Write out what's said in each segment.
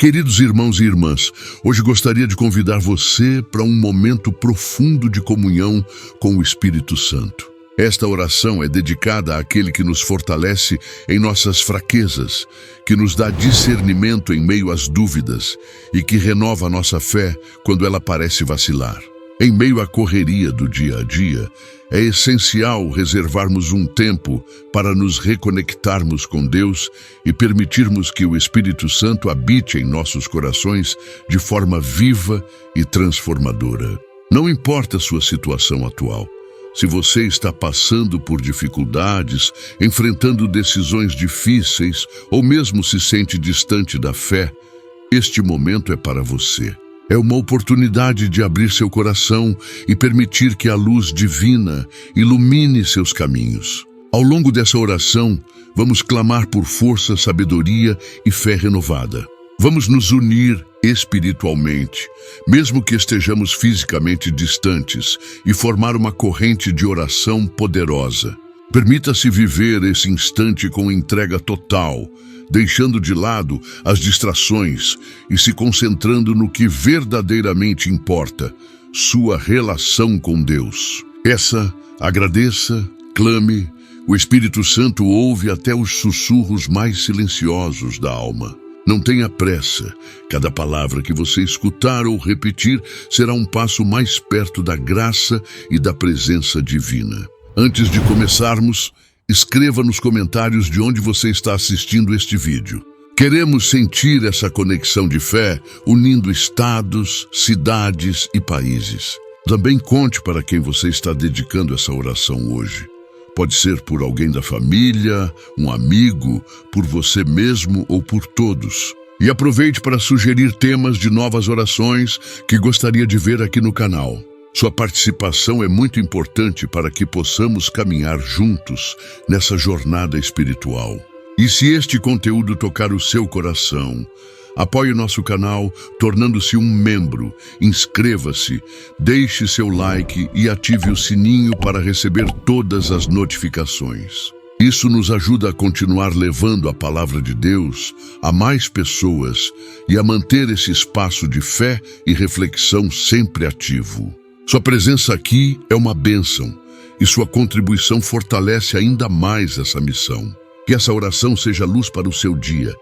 Queridos irmãos e irmãs, hoje gostaria de convidar você para um momento profundo de comunhão com o Espírito Santo. Esta oração é dedicada àquele que nos fortalece em nossas fraquezas, que nos dá discernimento em meio às dúvidas e que renova a nossa fé quando ela parece vacilar. Em meio à correria do dia a dia, é essencial reservarmos um tempo para nos reconectarmos com Deus e permitirmos que o Espírito Santo habite em nossos corações de forma viva e transformadora. Não importa a sua situação atual. Se você está passando por dificuldades, enfrentando decisões difíceis ou mesmo se sente distante da fé, este momento é para você. É uma oportunidade de abrir seu coração e permitir que a luz divina ilumine seus caminhos. Ao longo dessa oração, vamos clamar por força, sabedoria e fé renovada. Vamos nos unir espiritualmente, mesmo que estejamos fisicamente distantes, e formar uma corrente de oração poderosa. Permita-se viver esse instante com entrega total, deixando de lado as distrações e se concentrando no que verdadeiramente importa, sua relação com Deus. Agradeça, clame, o Espírito Santo ouve até os sussurros mais silenciosos da alma. Não tenha pressa, cada palavra que você escutar ou repetir será um passo mais perto da graça e da presença divina. Antes de começarmos, escreva nos comentários de onde você está assistindo este vídeo. Queremos sentir essa conexão de fé, unindo estados, cidades e países. Também conte para quem você está dedicando essa oração hoje. Pode ser por alguém da família, um amigo, por você mesmo ou por todos. E aproveite para sugerir temas de novas orações que gostaria de ver aqui no canal. Sua participação é muito importante para que possamos caminhar juntos nessa jornada espiritual. E se este conteúdo tocar o seu coração, apoie o nosso canal tornando-se um membro, inscreva-se, deixe seu like e ative o sininho para receber todas as notificações. Isso nos ajuda a continuar levando a palavra de Deus a mais pessoas e a manter esse espaço de fé e reflexão sempre ativo. Sua presença aqui é uma bênção e sua contribuição fortalece ainda mais essa missão. Que essa oração seja luz para o seu dia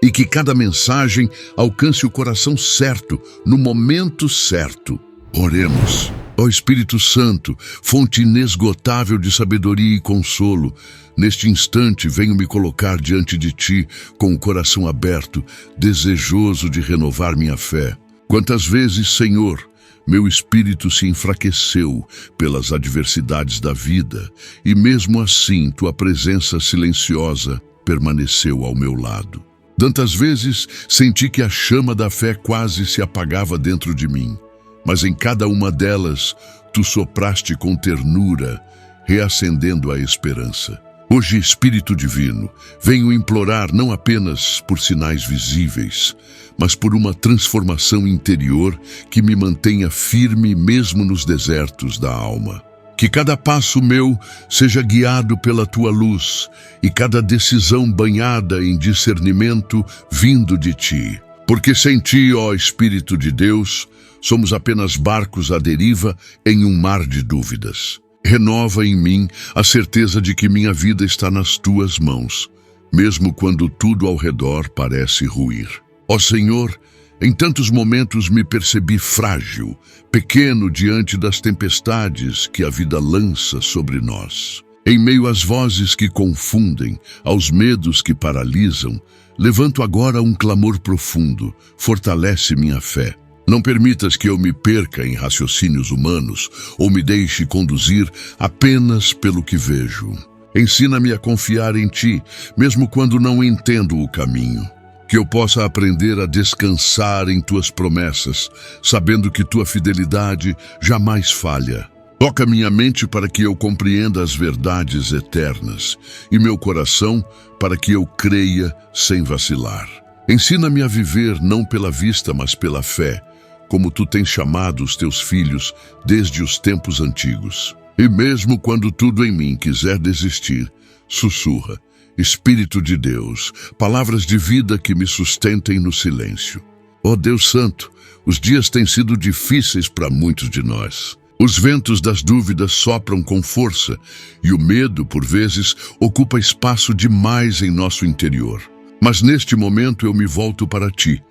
e que cada mensagem alcance o coração certo, no momento certo. Oremos. Ó Espírito Santo, fonte inesgotável de sabedoria e consolo, neste instante venho me colocar diante de Ti com o coração aberto, desejoso de renovar minha fé. Quantas vezes, Senhor, meu espírito se enfraqueceu pelas adversidades da vida, e mesmo assim tua presença silenciosa permaneceu ao meu lado. Tantas vezes senti que a chama da fé quase se apagava dentro de mim, mas em cada uma delas tu sopraste com ternura, reacendendo a esperança. Hoje, Espírito Divino, venho implorar não apenas por sinais visíveis, mas por uma transformação interior que me mantenha firme mesmo nos desertos da alma. Que cada passo meu seja guiado pela Tua luz e cada decisão banhada em discernimento vindo de Ti. Porque sem Ti, ó Espírito de Deus, somos apenas barcos à deriva em um mar de dúvidas. Renova em mim a certeza de que minha vida está nas Tuas mãos, mesmo quando tudo ao redor parece ruir. Ó Senhor, em tantos momentos me percebi frágil, pequeno diante das tempestades que a vida lança sobre nós. Em meio às vozes que confundem, aos medos que paralisam, levanto agora um clamor profundo, fortalece minha fé. Não permitas que eu me perca em raciocínios humanos ou me deixe conduzir apenas pelo que vejo. Ensina-me a confiar em Ti, mesmo quando não entendo o caminho. Que eu possa aprender a descansar em Tuas promessas, sabendo que Tua fidelidade jamais falha. Toca minha mente para que eu compreenda as verdades eternas e meu coração para que eu creia sem vacilar. Ensina-me a viver não pela vista, mas pela fé, como Tu tens chamado os Teus filhos desde os tempos antigos. E mesmo quando tudo em mim quiser desistir, sussurra: Espírito de Deus, palavras de vida que me sustentem no silêncio. Ó Deus Santo, os dias têm sido difíceis para muitos de nós. Os ventos das dúvidas sopram com força e o medo, por vezes, ocupa espaço demais em nosso interior. Mas neste momento eu me volto para Ti,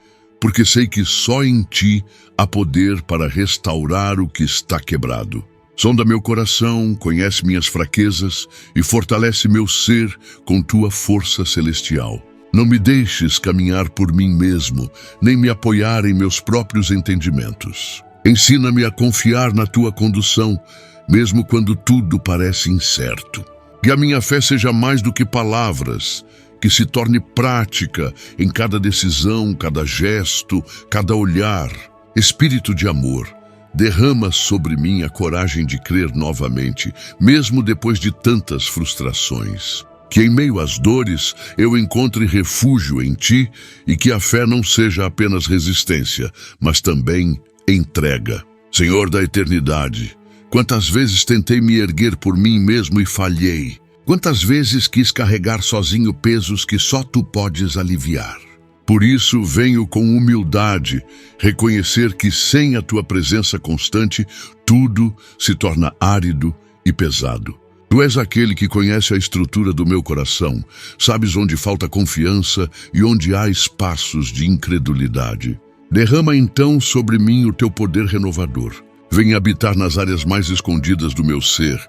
porque sei que só em Ti há poder para restaurar o que está quebrado. Sonda meu coração, conhece minhas fraquezas e fortalece meu ser com Tua força celestial. Não me deixes caminhar por mim mesmo, nem me apoiar em meus próprios entendimentos. Ensina-me a confiar na Tua condução, mesmo quando tudo parece incerto. Que a minha fé seja mais do que palavras, que se torne prática em cada decisão, cada gesto, cada olhar. Espírito de amor, derrama sobre mim a coragem de crer novamente, mesmo depois de tantas frustrações. Que em meio às dores eu encontre refúgio em Ti e que a fé não seja apenas resistência, mas também entrega. Senhor da eternidade, quantas vezes tentei me erguer por mim mesmo e falhei. Quantas vezes quis carregar sozinho pesos que só Tu podes aliviar. Por isso venho com humildade reconhecer que sem a Tua presença constante, tudo se torna árido e pesado. Tu és aquele que conhece a estrutura do meu coração, sabes onde falta confiança e onde há espaços de incredulidade. Derrama então sobre mim o Teu poder renovador. Venha habitar nas áreas mais escondidas do meu ser,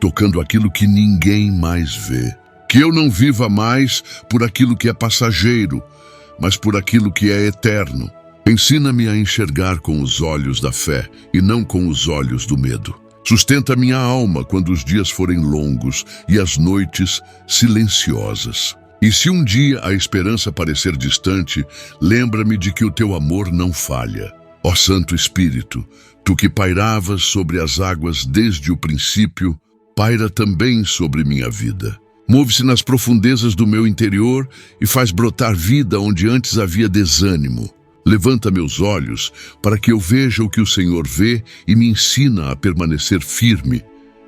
tocando aquilo que ninguém mais vê. Que eu não viva mais por aquilo que é passageiro, mas por aquilo que é eterno. Ensina-me a enxergar com os olhos da fé e não com os olhos do medo. Sustenta minha alma quando os dias forem longos e as noites silenciosas. E se um dia a esperança parecer distante, lembra-me de que o Teu amor não falha. Ó Santo Espírito, Tu que pairavas sobre as águas desde o princípio, paira também sobre minha vida. Move-se nas profundezas do meu interior e faz brotar vida onde antes havia desânimo. Levanta meus olhos para que eu veja o que o Senhor vê e me ensina a permanecer firme,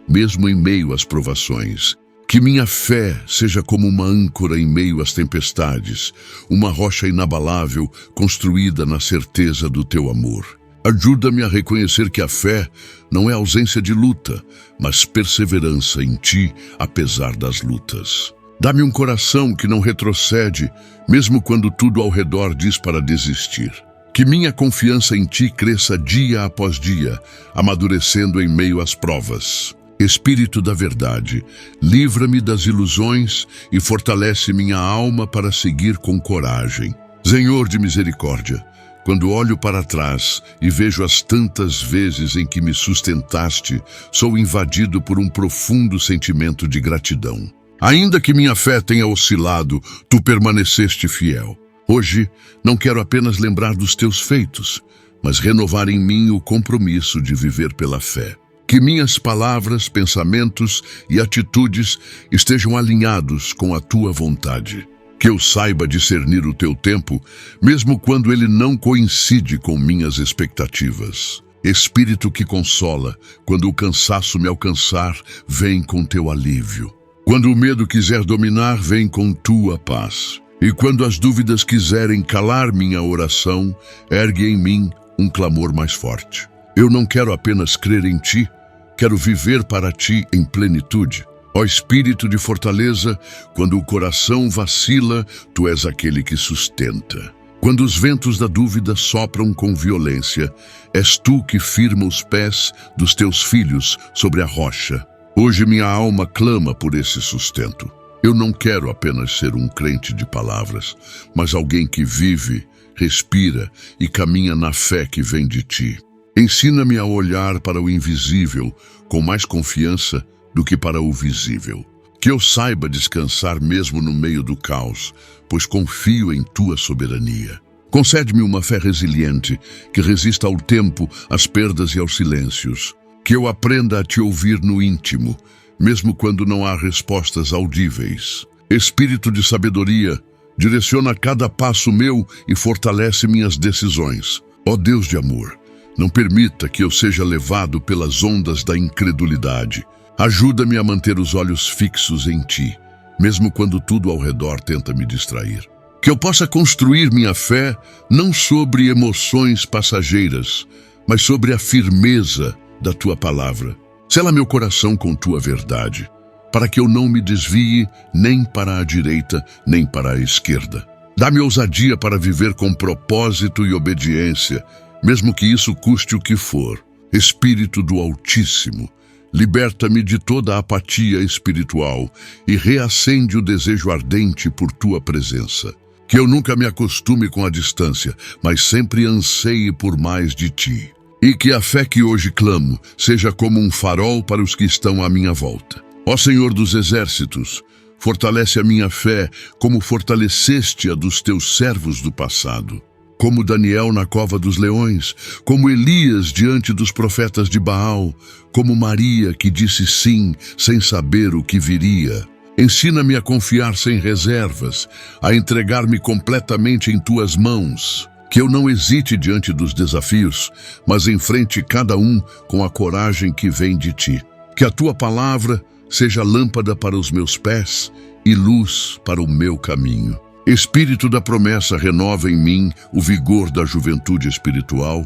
mesmo em meio às provações. Que minha fé seja como uma âncora em meio às tempestades, uma rocha inabalável construída na certeza do Teu amor. Ajuda-me a reconhecer que a fé não é ausência de luta, mas perseverança em Ti, apesar das lutas. Dá-me um coração que não retrocede, mesmo quando tudo ao redor diz para desistir. Que minha confiança em Ti cresça dia após dia, amadurecendo em meio às provas. Espírito da verdade, livra-me das ilusões e fortalece minha alma para seguir com coragem. Senhor de misericórdia, quando olho para trás e vejo as tantas vezes em que me sustentaste, sou invadido por um profundo sentimento de gratidão. Ainda que minha fé tenha oscilado, Tu permaneceste fiel. Hoje, não quero apenas lembrar dos Teus feitos, mas renovar em mim o compromisso de viver pela fé. Que minhas palavras, pensamentos e atitudes estejam alinhados com a Tua vontade. Que eu saiba discernir o Teu tempo, mesmo quando ele não coincide com minhas expectativas. Espírito que consola, quando o cansaço me alcançar, vem com Teu alívio. Quando o medo quiser dominar, vem com Tua paz. E quando as dúvidas quiserem calar minha oração, ergue em mim um clamor mais forte. Eu não quero apenas crer em Ti, quero viver para Ti em plenitude. Ó Espírito de fortaleza, quando o coração vacila, Tu és aquele que sustenta. Quando os ventos da dúvida sopram com violência, és Tu que firma os pés dos Teus filhos sobre a rocha. Hoje minha alma clama por esse sustento. Eu não quero apenas ser um crente de palavras, mas alguém que vive, respira e caminha na fé que vem de Ti. Ensina-me a olhar para o invisível com mais confiança do que para o visível. Que eu saiba descansar mesmo no meio do caos, pois confio em Tua soberania. Concede-me uma fé resiliente, que resista ao tempo, às perdas e aos silêncios. Que eu aprenda a Te ouvir no íntimo, mesmo quando não há respostas audíveis. Espírito de sabedoria, direciona cada passo meu e fortalece minhas decisões. Ó Deus de amor, não permita que eu seja levado pelas ondas da incredulidade. Ajuda-me a manter os olhos fixos em Ti, mesmo quando tudo ao redor tenta me distrair. Que eu possa construir minha fé não sobre emoções passageiras, mas sobre a firmeza da tua palavra. Sela meu coração com tua verdade, para que eu não me desvie nem para a direita, nem para a esquerda. Dá-me ousadia para viver com propósito e obediência, mesmo que isso custe o que for. Espírito do Altíssimo, liberta-me de toda a apatia espiritual e reacende o desejo ardente por tua presença. Que eu nunca me acostume com a distância, mas sempre anseie por mais de ti. E que a fé que hoje clamo seja como um farol para os que estão à minha volta. Ó Senhor dos Exércitos, fortalece a minha fé como fortaleceste a dos teus servos do passado. Como Daniel na cova dos leões, como Elias diante dos profetas de Baal, como Maria que disse sim sem saber o que viria. Ensina-me a confiar sem reservas, a entregar-me completamente em tuas mãos. Que eu não hesite diante dos desafios, mas enfrente cada um com a coragem que vem de ti. Que a tua palavra seja lâmpada para os meus pés e luz para o meu caminho. Espírito da promessa, renova em mim o vigor da juventude espiritual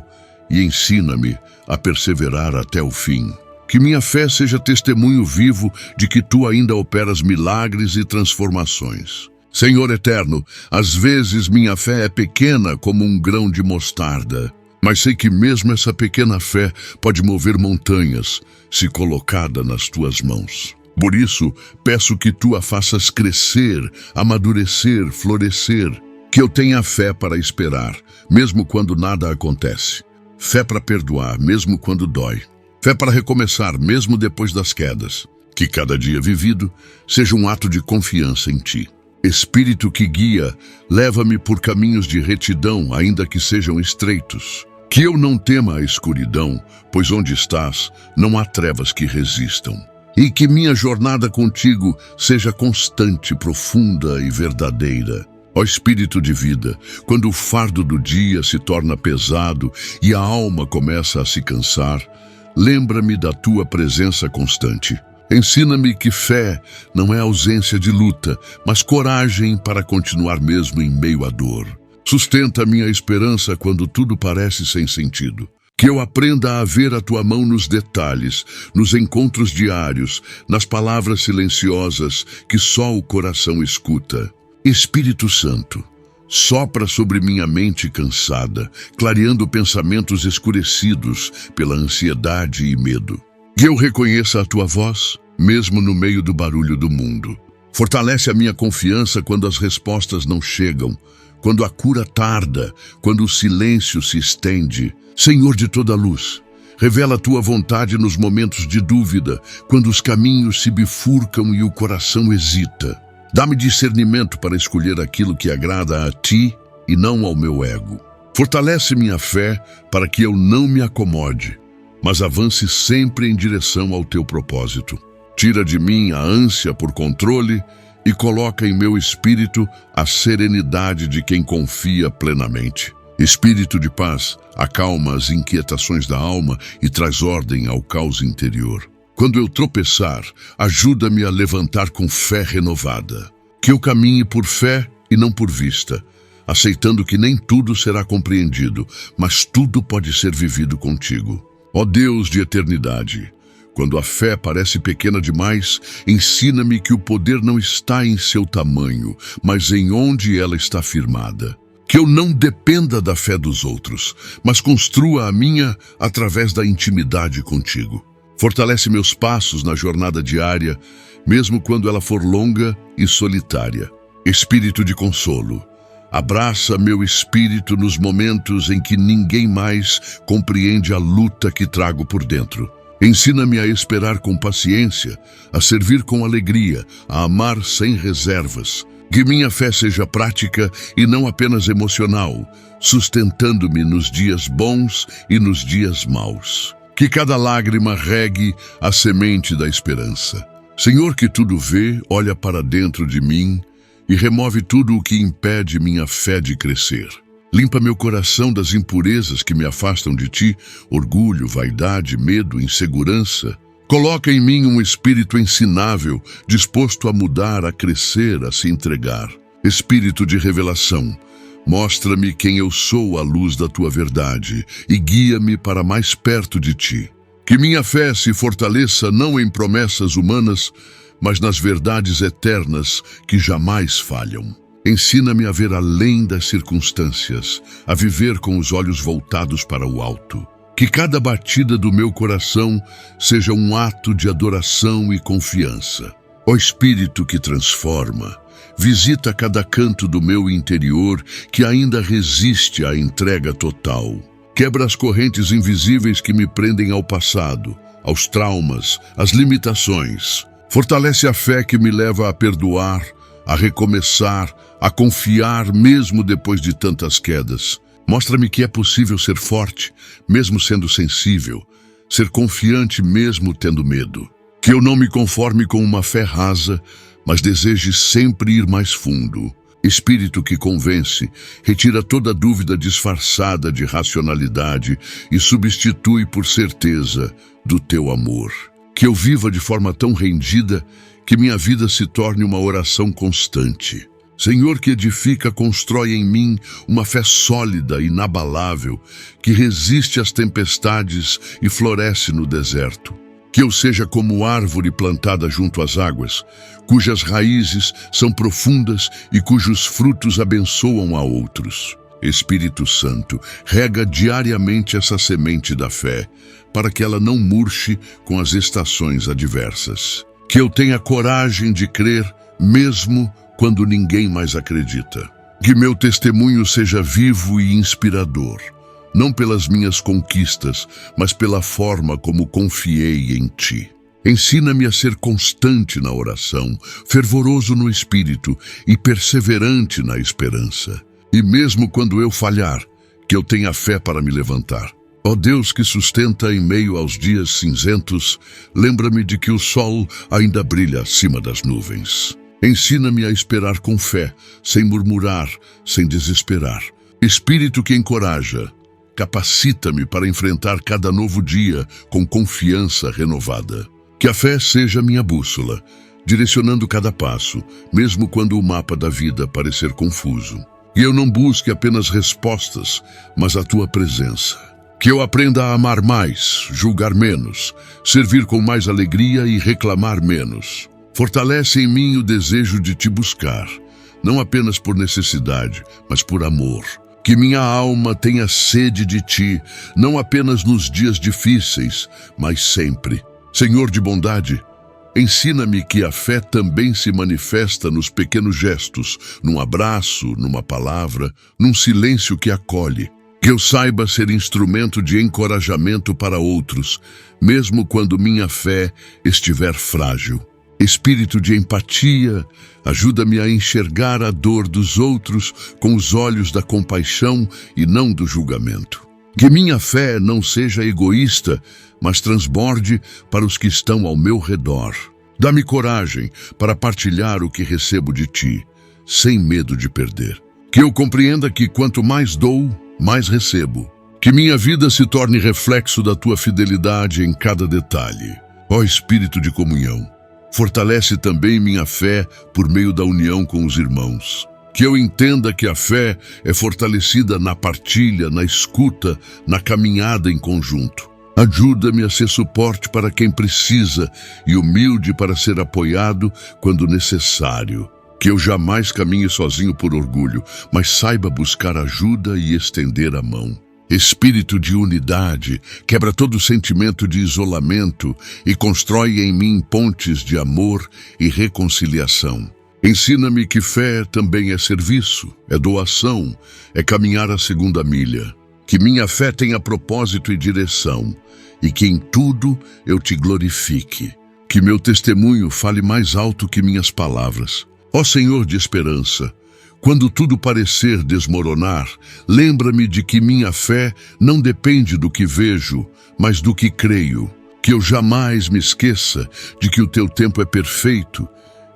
e ensina-me a perseverar até o fim. Que minha fé seja testemunho vivo de que tu ainda operas milagres e transformações. Senhor eterno, às vezes minha fé é pequena como um grão de mostarda, mas sei que mesmo essa pequena fé pode mover montanhas se colocada nas tuas mãos. Por isso, peço que tu a faças crescer, amadurecer, florescer, que eu tenha fé para esperar, mesmo quando nada acontece. Fé para perdoar, mesmo quando dói. Fé para recomeçar, mesmo depois das quedas. Que cada dia vivido seja um ato de confiança em ti. Espírito que guia, leva-me por caminhos de retidão, ainda que sejam estreitos. Que eu não tema a escuridão, pois onde estás, não há trevas que resistam. E que minha jornada contigo seja constante, profunda e verdadeira. Ó Espírito de vida, quando o fardo do dia se torna pesado e a alma começa a se cansar, lembra-me da tua presença constante. Ensina-me que fé não é ausência de luta, mas coragem para continuar mesmo em meio à dor. Sustenta a minha esperança quando tudo parece sem sentido. Que eu aprenda a ver a tua mão nos detalhes, nos encontros diários, nas palavras silenciosas que só o coração escuta. Espírito Santo, sopra sobre minha mente cansada, clareando pensamentos escurecidos pela ansiedade e medo. Que eu reconheça a tua voz, mesmo no meio do barulho do mundo. Fortalece a minha confiança quando as respostas não chegam, quando a cura tarda, quando o silêncio se estende. Senhor de toda luz, revela a tua vontade nos momentos de dúvida, quando os caminhos se bifurcam e o coração hesita. Dá-me discernimento para escolher aquilo que agrada a ti e não ao meu ego. Fortalece minha fé para que eu não me acomode, mas avance sempre em direção ao teu propósito. Tira de mim a ânsia por controle e coloca em meu espírito a serenidade de quem confia plenamente. Espírito de paz, acalma as inquietações da alma e traz ordem ao caos interior. Quando eu tropeçar, ajuda-me a levantar com fé renovada. Que eu caminhe por fé e não por vista, aceitando que nem tudo será compreendido, mas tudo pode ser vivido contigo. Ó Deus de eternidade, quando a fé parece pequena demais, ensina-me que o poder não está em seu tamanho, mas em onde ela está firmada. Que eu não dependa da fé dos outros, mas construa a minha através da intimidade contigo. Fortalece meus passos na jornada diária, mesmo quando ela for longa e solitária. Espírito de consolo, abraça meu espírito nos momentos em que ninguém mais compreende a luta que trago por dentro. Ensina-me a esperar com paciência, a servir com alegria, a amar sem reservas. Que minha fé seja prática e não apenas emocional, sustentando-me nos dias bons e nos dias maus. Que cada lágrima regue a semente da esperança. Senhor que tudo vê, olha para dentro de mim e remove tudo o que impede minha fé de crescer. Limpa meu coração das impurezas que me afastam de ti, orgulho, vaidade, medo, insegurança. Coloca em mim um espírito ensinável, disposto a mudar, a crescer, a se entregar. Espírito de revelação, mostra-me quem eu sou à luz da tua verdade e guia-me para mais perto de ti. Que minha fé se fortaleça não em promessas humanas, mas nas verdades eternas que jamais falham. Ensina-me a ver além das circunstâncias, a viver com os olhos voltados para o alto. Que cada batida do meu coração seja um ato de adoração e confiança. Ó Espírito que transforma, visita cada canto do meu interior que ainda resiste à entrega total. Quebra as correntes invisíveis que me prendem ao passado, aos traumas, às limitações. Fortalece a fé que me leva a perdoar, a recomeçar, a confiar mesmo depois de tantas quedas. Mostra-me que é possível ser forte, mesmo sendo sensível, ser confiante mesmo tendo medo. Que eu não me conforme com uma fé rasa, mas deseje sempre ir mais fundo. Espírito que convence, retira toda dúvida disfarçada de racionalidade e substitui por certeza do teu amor. Que eu viva de forma tão rendida que minha vida se torne uma oração constante. Senhor que edifica, constrói em mim uma fé sólida, inabalável, que resiste às tempestades e floresce no deserto. Que eu seja como árvore plantada junto às águas, cujas raízes são profundas e cujos frutos abençoam a outros. Espírito Santo, rega diariamente essa semente da fé, para que ela não murche com as estações adversas. Que eu tenha coragem de crer, mesmo quando ninguém mais acredita. Que meu testemunho seja vivo e inspirador, não pelas minhas conquistas, mas pela forma como confiei em ti. Ensina-me a ser constante na oração, fervoroso no espírito e perseverante na esperança. E mesmo quando eu falhar, que eu tenha fé para me levantar. Ó Deus que sustenta em meio aos dias cinzentos, lembra-me de que o sol ainda brilha acima das nuvens. Ensina-me a esperar com fé, sem murmurar, sem desesperar. Espírito que encoraja, capacita-me para enfrentar cada novo dia com confiança renovada. Que a fé seja minha bússola, direcionando cada passo, mesmo quando o mapa da vida parecer confuso. E eu não busque apenas respostas, mas a tua presença. Que eu aprenda a amar mais, julgar menos, servir com mais alegria e reclamar menos. Fortalece em mim o desejo de te buscar, não apenas por necessidade, mas por amor. Que minha alma tenha sede de ti, não apenas nos dias difíceis, mas sempre. Senhor de bondade, ensina-me que a fé também se manifesta nos pequenos gestos, num abraço, numa palavra, num silêncio que acolhe. Que eu saiba ser instrumento de encorajamento para outros, mesmo quando minha fé estiver frágil. Espírito de empatia, ajuda-me a enxergar a dor dos outros com os olhos da compaixão e não do julgamento. Que minha fé não seja egoísta, mas transborde para os que estão ao meu redor. Dá-me coragem para partilhar o que recebo de ti, sem medo de perder. Que eu compreenda que quanto mais dou, mais recebo. Que minha vida se torne reflexo da tua fidelidade em cada detalhe. Ó Espírito de comunhão, fortalece também minha fé por meio da união com os irmãos. Que eu entenda que a fé é fortalecida na partilha, na escuta, na caminhada em conjunto. Ajuda-me a ser suporte para quem precisa e humilde para ser apoiado quando necessário. Que eu jamais caminhe sozinho por orgulho, mas saiba buscar ajuda e estender a mão. Espírito de unidade, quebra todo sentimento de isolamento e constrói em mim pontes de amor e reconciliação. Ensina-me que fé também é serviço, é doação, é caminhar a segunda milha. Que minha fé tenha propósito e direção, e que em tudo eu te glorifique. Que meu testemunho fale mais alto que minhas palavras. Ó Senhor de esperança, quando tudo parecer desmoronar, lembra-me de que minha fé não depende do que vejo, mas do que creio. Que eu jamais me esqueça de que o teu tempo é perfeito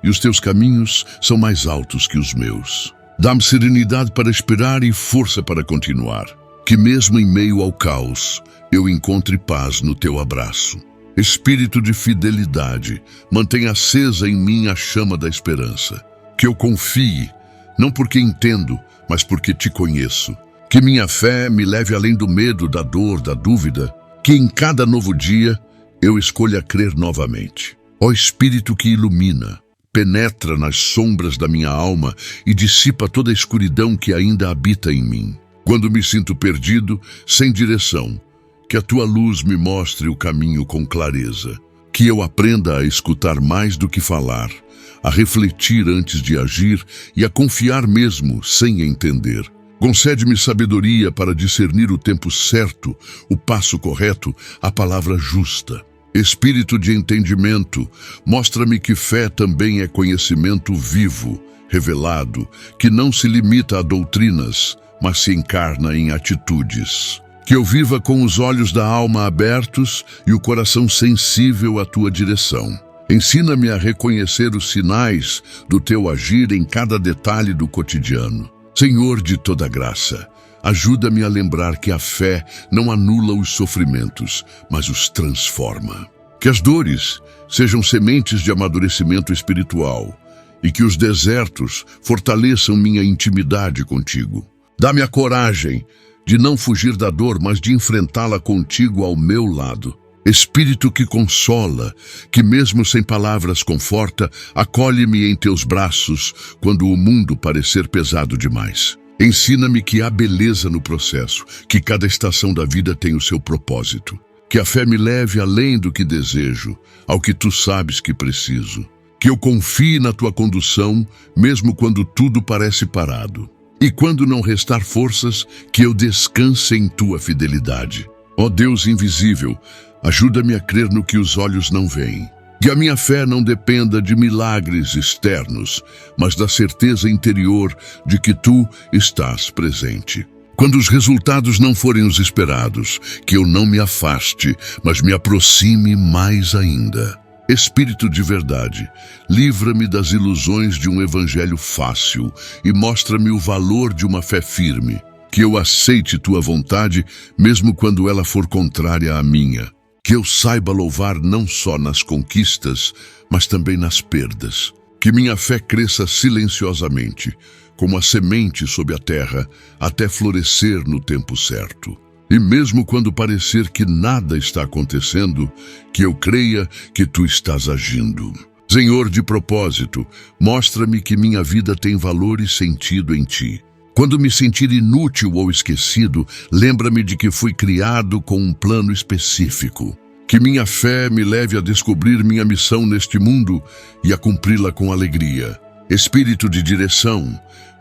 e os teus caminhos são mais altos que os meus. Dá-me serenidade para esperar e força para continuar. Que mesmo em meio ao caos, eu encontre paz no teu abraço. Espírito de fidelidade, mantenha acesa em mim a chama da esperança. Que eu confie, não porque entendo, mas porque te conheço. Que minha fé me leve além do medo, da dor, da dúvida. Que em cada novo dia eu escolha crer novamente. Ó Espírito que ilumina, penetra nas sombras da minha alma e dissipa toda a escuridão que ainda habita em mim. Quando me sinto perdido, sem direção, que a tua luz me mostre o caminho com clareza. Que eu aprenda a escutar mais do que falar, a refletir antes de agir e a confiar mesmo sem entender. Concede-me sabedoria para discernir o tempo certo, o passo correto, a palavra justa. Espírito de entendimento, mostra-me que fé também é conhecimento vivo, revelado, que não se limita a doutrinas, mas se encarna em atitudes. Que eu viva com os olhos da alma abertos e o coração sensível à tua direção. Ensina-me a reconhecer os sinais do teu agir em cada detalhe do cotidiano. Senhor de toda graça, ajuda-me a lembrar que a fé não anula os sofrimentos, mas os transforma. Que as dores sejam sementes de amadurecimento espiritual e que os desertos fortaleçam minha intimidade contigo. Dá-me a coragem de não fugir da dor, mas de enfrentá-la contigo ao meu lado. Espírito que consola, que mesmo sem palavras conforta, acolhe-me em teus braços quando o mundo parecer pesado demais. Ensina-me que há beleza no processo, que cada estação da vida tem o seu propósito. Que a fé me leve além do que desejo, ao que tu sabes que preciso. Que eu confie na tua condução, mesmo quando tudo parece parado. E quando não restar forças, que eu descanse em tua fidelidade. Ó Deus invisível, ajuda-me a crer no que os olhos não veem. Que a minha fé não dependa de milagres externos, mas da certeza interior de que tu estás presente. Quando os resultados não forem os esperados, que eu não me afaste, mas me aproxime mais ainda. Espírito de verdade, livra-me das ilusões de um evangelho fácil e mostra-me o valor de uma fé firme. Que eu aceite tua vontade, mesmo quando ela for contrária à minha. Que eu saiba louvar não só nas conquistas, mas também nas perdas. Que minha fé cresça silenciosamente, como a semente sob a terra, até florescer no tempo certo. E mesmo quando parecer que nada está acontecendo, que eu creia que tu estás agindo. Senhor de propósito, mostra-me que minha vida tem valor e sentido em ti. Quando me sentir inútil ou esquecido, lembra-me de que fui criado com um plano específico. Que minha fé me leve a descobrir minha missão neste mundo e a cumpri-la com alegria. Espírito de direção,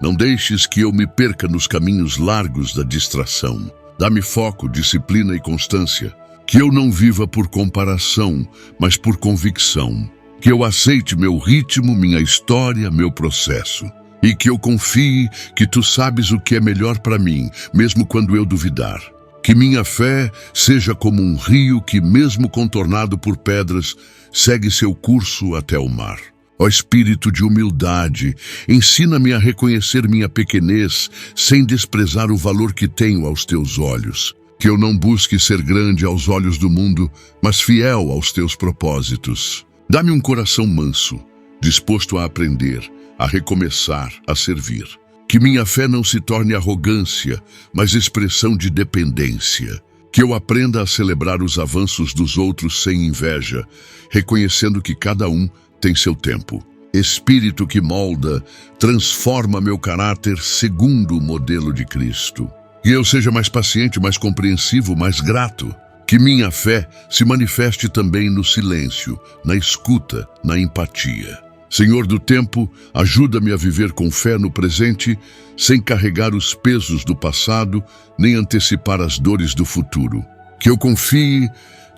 não deixes que eu me perca nos caminhos largos da distração. Dá-me foco, disciplina e constância. Que eu não viva por comparação, mas por convicção. Que eu aceite meu ritmo, minha história, meu processo. E que eu confie que tu sabes o que é melhor para mim, mesmo quando eu duvidar. Que minha fé seja como um rio que, mesmo contornado por pedras, segue seu curso até o mar. Ó Espírito de humildade, ensina-me a reconhecer minha pequenez sem desprezar o valor que tenho aos teus olhos. Que eu não busque ser grande aos olhos do mundo, mas fiel aos teus propósitos. Dá-me um coração manso, disposto a aprender, a recomeçar, a servir. Que minha fé não se torne arrogância, mas expressão de dependência. Que eu aprenda a celebrar os avanços dos outros sem inveja, reconhecendo que cada um tem seu tempo. Espírito que molda, transforma meu caráter segundo o modelo de Cristo. Que eu seja mais paciente, mais compreensivo, mais grato. Que minha fé se manifeste também no silêncio, na escuta, na empatia. Senhor do tempo, ajuda-me a viver com fé no presente, sem carregar os pesos do passado, nem antecipar as dores do futuro. Que eu confie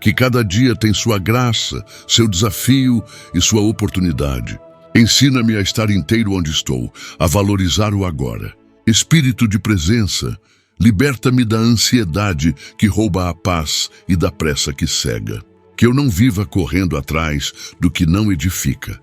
que cada dia tem sua graça, seu desafio e sua oportunidade. Ensina-me a estar inteiro onde estou, a valorizar o agora. Espírito de presença, liberta-me da ansiedade que rouba a paz e da pressa que cega. Que eu não viva correndo atrás do que não edifica,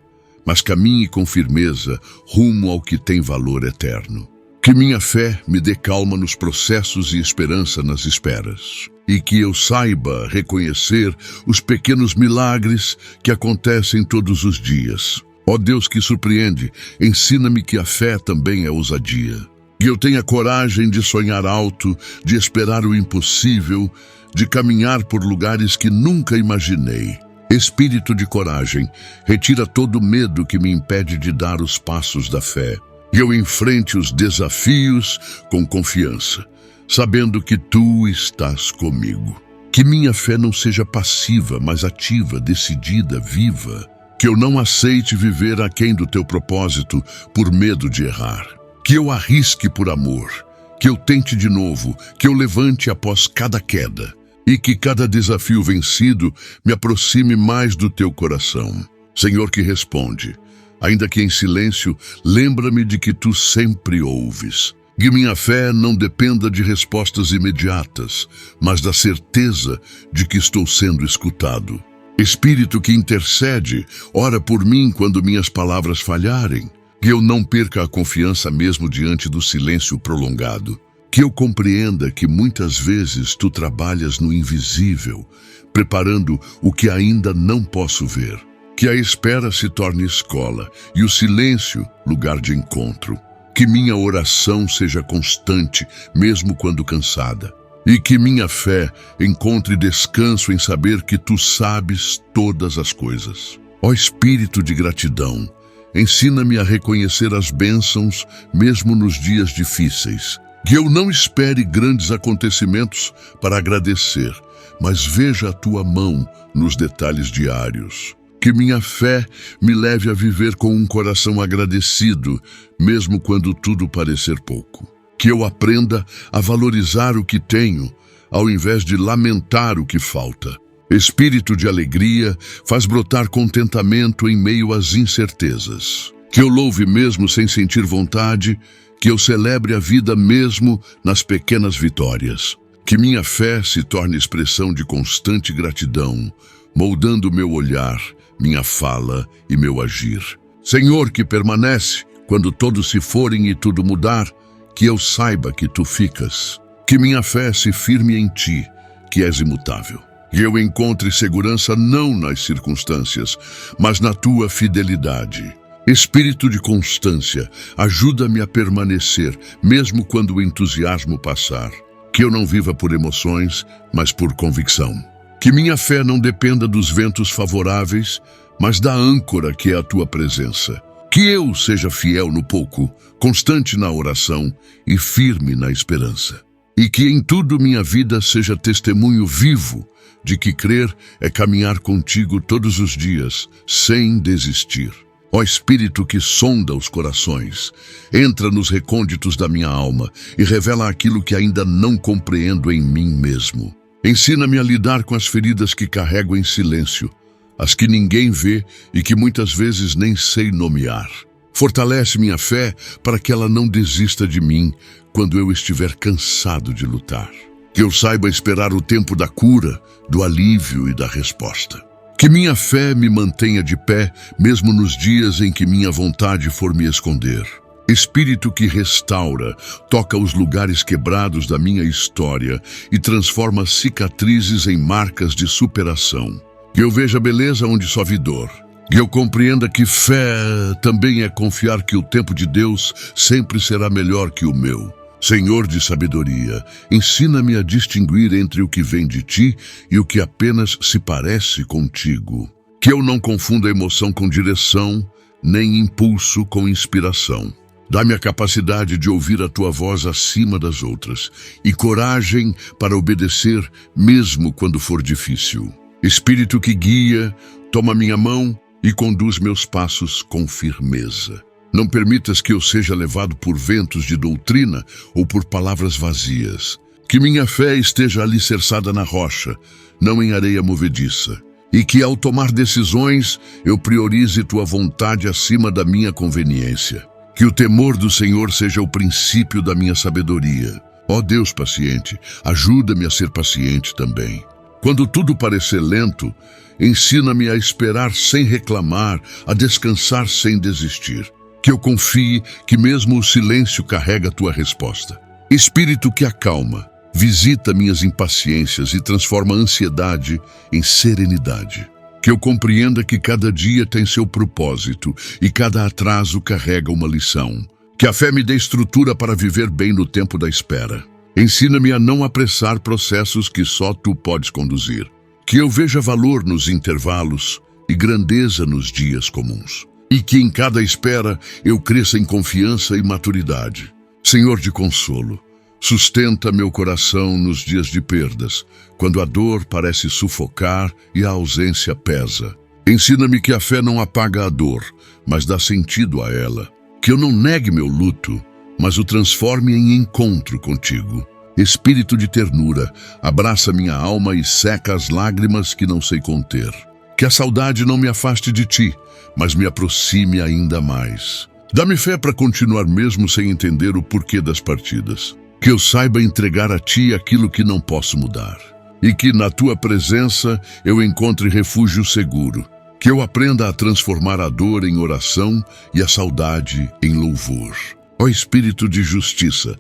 mas caminhe com firmeza rumo ao que tem valor eterno. Que minha fé me dê calma nos processos e esperança nas esperas. e que eu saiba reconhecer os pequenos milagres que acontecem todos os dias. Ó Deus que surpreende, ensina-me que a fé também é ousadia. Que eu tenha coragem de sonhar alto, de esperar o impossível, de caminhar por lugares que nunca imaginei. Espírito de coragem, retira todo o medo que me impede de dar os passos da fé. Que eu enfrente os desafios com confiança, sabendo que Tu estás comigo. Que minha fé não seja passiva, mas ativa, decidida, viva. Que eu não aceite viver aquém do Teu propósito por medo de errar. Que eu arrisque por amor, que eu tente de novo, que eu levante após cada queda. E que cada desafio vencido me aproxime mais do Teu coração. Senhor que responde, ainda que em silêncio, lembra-me de que Tu sempre ouves. Que minha fé não dependa de respostas imediatas, mas da certeza de que estou sendo escutado. Espírito que intercede, ora por mim quando minhas palavras falharem. Que eu não perca a confiança mesmo diante do silêncio prolongado. Que eu compreenda que muitas vezes Tu trabalhas no invisível, preparando o que ainda não posso ver. Que a espera se torne escola e o silêncio lugar de encontro. Que minha oração seja constante, mesmo quando cansada. E que minha fé encontre descanso em saber que Tu sabes todas as coisas. Ó Espírito de gratidão, ensina-me a reconhecer as bênçãos mesmo nos dias difíceis. Que eu não espere grandes acontecimentos para agradecer, mas veja a Tua mão nos detalhes diários. Que minha fé me leve a viver com um coração agradecido, mesmo quando tudo parecer pouco. Que eu aprenda a valorizar o que tenho, ao invés de lamentar o que falta. Espírito de alegria faz brotar contentamento em meio às incertezas. Que eu louve mesmo sem sentir vontade, que eu celebre a vida mesmo nas pequenas vitórias. Que minha fé se torne expressão de constante gratidão, moldando meu olhar, minha fala e meu agir. Senhor que permanece, quando todos se forem e tudo mudar, que eu saiba que Tu ficas. Que minha fé se firme em Ti, que és imutável. Que eu encontre segurança não nas circunstâncias, mas na Tua fidelidade. Espírito de constância, ajuda-me a permanecer, mesmo quando o entusiasmo passar. Que eu não viva por emoções, mas por convicção. Que minha fé não dependa dos ventos favoráveis, mas da âncora que é a Tua presença. Que eu seja fiel no pouco, constante na oração e firme na esperança. E que em tudo minha vida seja testemunho vivo de que crer é caminhar contigo todos os dias, sem desistir. Ó Espírito que sonda os corações, entra nos recônditos da minha alma e revela aquilo que ainda não compreendo em mim mesmo. Ensina-me a lidar com as feridas que carrego em silêncio, as que ninguém vê e que muitas vezes nem sei nomear. Fortalece minha fé para que ela não desista de mim quando eu estiver cansado de lutar. Que eu saiba esperar o tempo da cura, do alívio e da resposta. Que minha fé me mantenha de pé, mesmo nos dias em que minha vontade for me esconder. Espírito que restaura, toca os lugares quebrados da minha história e transforma cicatrizes em marcas de superação. Que eu veja beleza onde só vi dor. Que eu compreenda que fé também é confiar que o tempo de Deus sempre será melhor que o meu. Senhor de sabedoria, ensina-me a distinguir entre o que vem de Ti e o que apenas se parece contigo. Que eu não confunda emoção com direção, nem impulso com inspiração. Dá-me a capacidade de ouvir a Tua voz acima das outras e coragem para obedecer mesmo quando for difícil. Espírito que guia, toma minha mão e conduz meus passos com firmeza. Não permitas que eu seja levado por ventos de doutrina ou por palavras vazias. Que minha fé esteja alicerçada na rocha, não em areia movediça. E que ao tomar decisões eu priorize Tua vontade acima da minha conveniência. Que o temor do Senhor seja o princípio da minha sabedoria. Ó Deus paciente, ajuda-me a ser paciente também. Quando tudo parecer lento, ensina-me a esperar sem reclamar, a descansar sem desistir. Que eu confie que mesmo o silêncio carrega a Tua resposta. Espírito que acalma, Visita minhas impaciências e transforma a ansiedade em serenidade. Que eu compreenda que cada dia tem seu propósito e cada atraso carrega uma lição. Que a fé me dê estrutura para viver bem no tempo da espera. Ensina-me a não apressar processos que só tu podes conduzir. Que eu veja valor nos intervalos e grandeza nos dias comuns. E que em cada espera eu cresça em confiança e maturidade. Senhor de consolo, sustenta meu coração nos dias de perdas, quando a dor parece sufocar e a ausência pesa. Ensina-me que a fé não apaga a dor, mas dá sentido a ela. Que eu não negue meu luto, mas o transforme em encontro contigo. Espírito de ternura, abraça minha alma e seca as lágrimas que não sei conter. Que a saudade não me afaste de ti, mas me aproxime ainda mais. Dá-me fé para continuar mesmo sem entender o porquê das partidas. Que eu saiba entregar a ti aquilo que não posso mudar. E que na tua presença eu encontre refúgio seguro. Que eu aprenda a transformar a dor em oração e a saudade em louvor. Ó Espírito de justiça,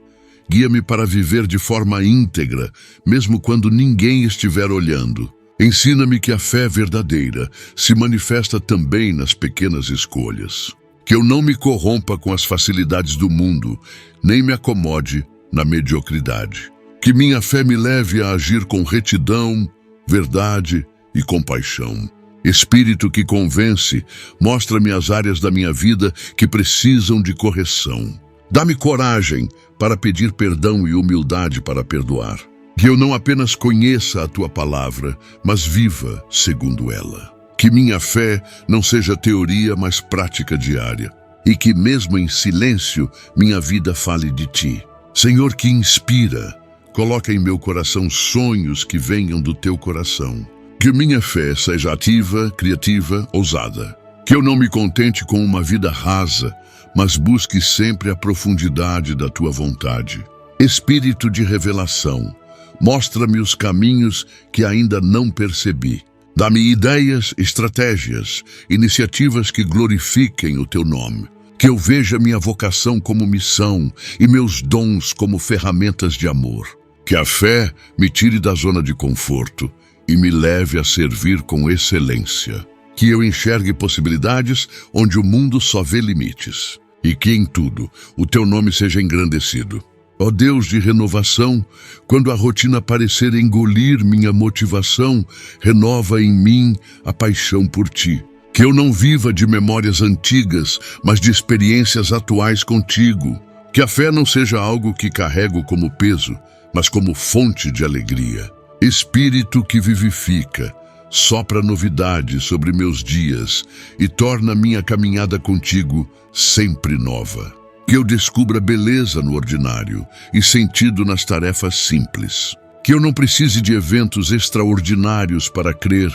guia-me para viver de forma íntegra, mesmo quando ninguém estiver olhando. Ensina-me que a fé verdadeira se manifesta também nas pequenas escolhas. Que eu não me corrompa com as facilidades do mundo, nem me acomode na mediocridade. Que minha fé me leve a agir com retidão, verdade e compaixão. Espírito que convence, mostra-me as áreas da minha vida que precisam de correção. Dá-me coragem para pedir perdão e humildade para perdoar. Que eu não apenas conheça a tua palavra, mas viva segundo ela. Que minha fé não seja teoria, mas prática diária. E que mesmo em silêncio, minha vida fale de ti. Senhor que inspira, coloca em meu coração sonhos que venham do teu coração. Que minha fé seja ativa, criativa, ousada. Que eu não me contente com uma vida rasa, mas busque sempre a profundidade da tua vontade. Espírito de revelação, mostra-me os caminhos que ainda não percebi. Dá-me ideias, estratégias, iniciativas que glorifiquem o teu nome. Que eu veja minha vocação como missão e meus dons como ferramentas de amor. Que a fé me tire da zona de conforto e me leve a servir com excelência. Que eu enxergue possibilidades onde o mundo só vê limites. E que em tudo o teu nome seja engrandecido. Ó Deus de renovação, quando a rotina parecer engolir minha motivação, renova em mim a paixão por ti. Que eu não viva de memórias antigas, mas de experiências atuais contigo. Que a fé não seja algo que carrego como peso, mas como fonte de alegria. Espírito que vivifica, sopra novidade sobre meus dias e torna minha caminhada contigo sempre nova. Que eu descubra beleza no ordinário e sentido nas tarefas simples. Que eu não precise de eventos extraordinários para crer,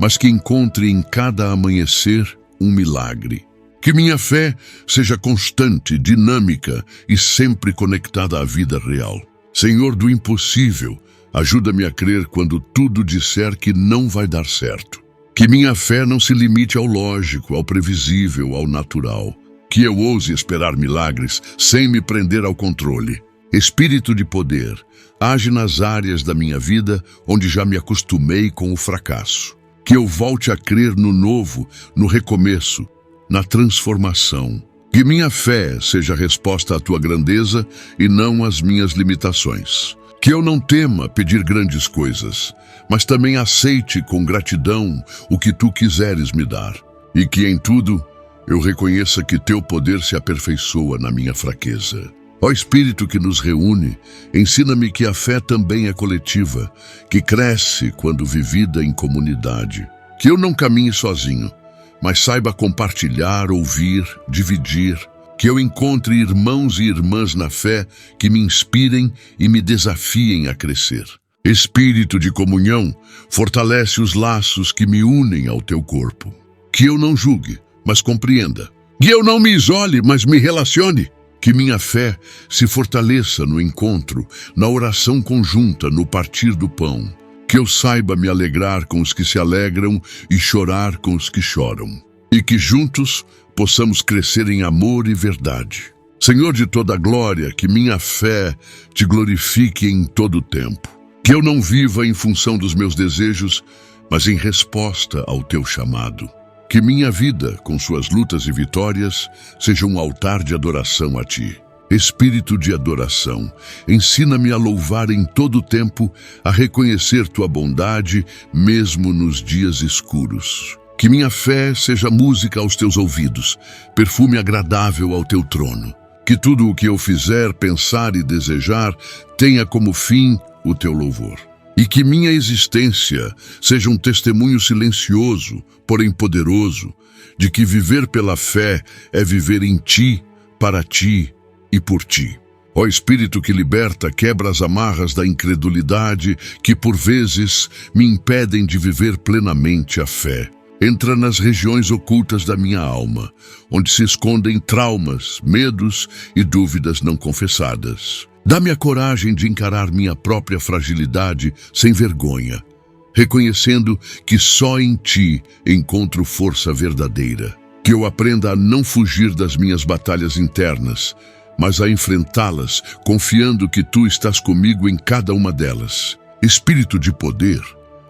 mas que encontre em cada amanhecer um milagre. Que minha fé seja constante, dinâmica e sempre conectada à vida real. Senhor do impossível, ajuda-me a crer quando tudo disser que não vai dar certo. Que minha fé não se limite ao lógico, ao previsível, ao natural. Que eu ouse esperar milagres sem me prender ao controle. Espírito de poder, age nas áreas da minha vida onde já me acostumei com o fracasso. Que eu volte a crer no novo, no recomeço, na transformação. Que minha fé seja resposta à tua grandeza e não às minhas limitações. Que eu não tema pedir grandes coisas, mas também aceite com gratidão o que tu quiseres me dar. E que em tudo eu reconheça que teu poder se aperfeiçoa na minha fraqueza. Ó Espírito que nos reúne, ensina-me que a fé também é coletiva, que cresce quando vivida em comunidade. Que eu não caminhe sozinho, mas saiba compartilhar, ouvir, dividir. Que eu encontre irmãos e irmãs na fé que me inspirem e me desafiem a crescer. Espírito de comunhão, fortalece os laços que me unem ao teu corpo. Que eu não julgue, mas compreenda. Que eu não me isole, mas me relacione. Que minha fé se fortaleça no encontro, na oração conjunta, no partir do pão. Que eu saiba me alegrar com os que se alegram e chorar com os que choram. E que juntos possamos crescer em amor e verdade. Senhor de toda a glória, que minha fé te glorifique em todo o tempo. Que eu não viva em função dos meus desejos, mas em resposta ao teu chamado. Que minha vida, com suas lutas e vitórias, seja um altar de adoração a ti. Espírito de adoração, ensina-me a louvar em todo o tempo, a reconhecer tua bondade, mesmo nos dias escuros. Que minha fé seja música aos teus ouvidos, perfume agradável ao teu trono. Que tudo o que eu fizer, pensar e desejar tenha como fim o teu louvor. E que minha existência seja um testemunho silencioso, porém poderoso, de que viver pela fé é viver em ti, para ti e por ti. Ó Espírito que liberta, quebra as amarras da incredulidade que por vezes me impedem de viver plenamente a fé. Entra nas regiões ocultas da minha alma, onde se escondem traumas, medos e dúvidas não confessadas. Dá-me a coragem de encarar minha própria fragilidade sem vergonha, reconhecendo que só em ti encontro força verdadeira. Que eu aprenda a não fugir das minhas batalhas internas, mas a enfrentá-las, confiando que tu estás comigo em cada uma delas. Espírito de poder,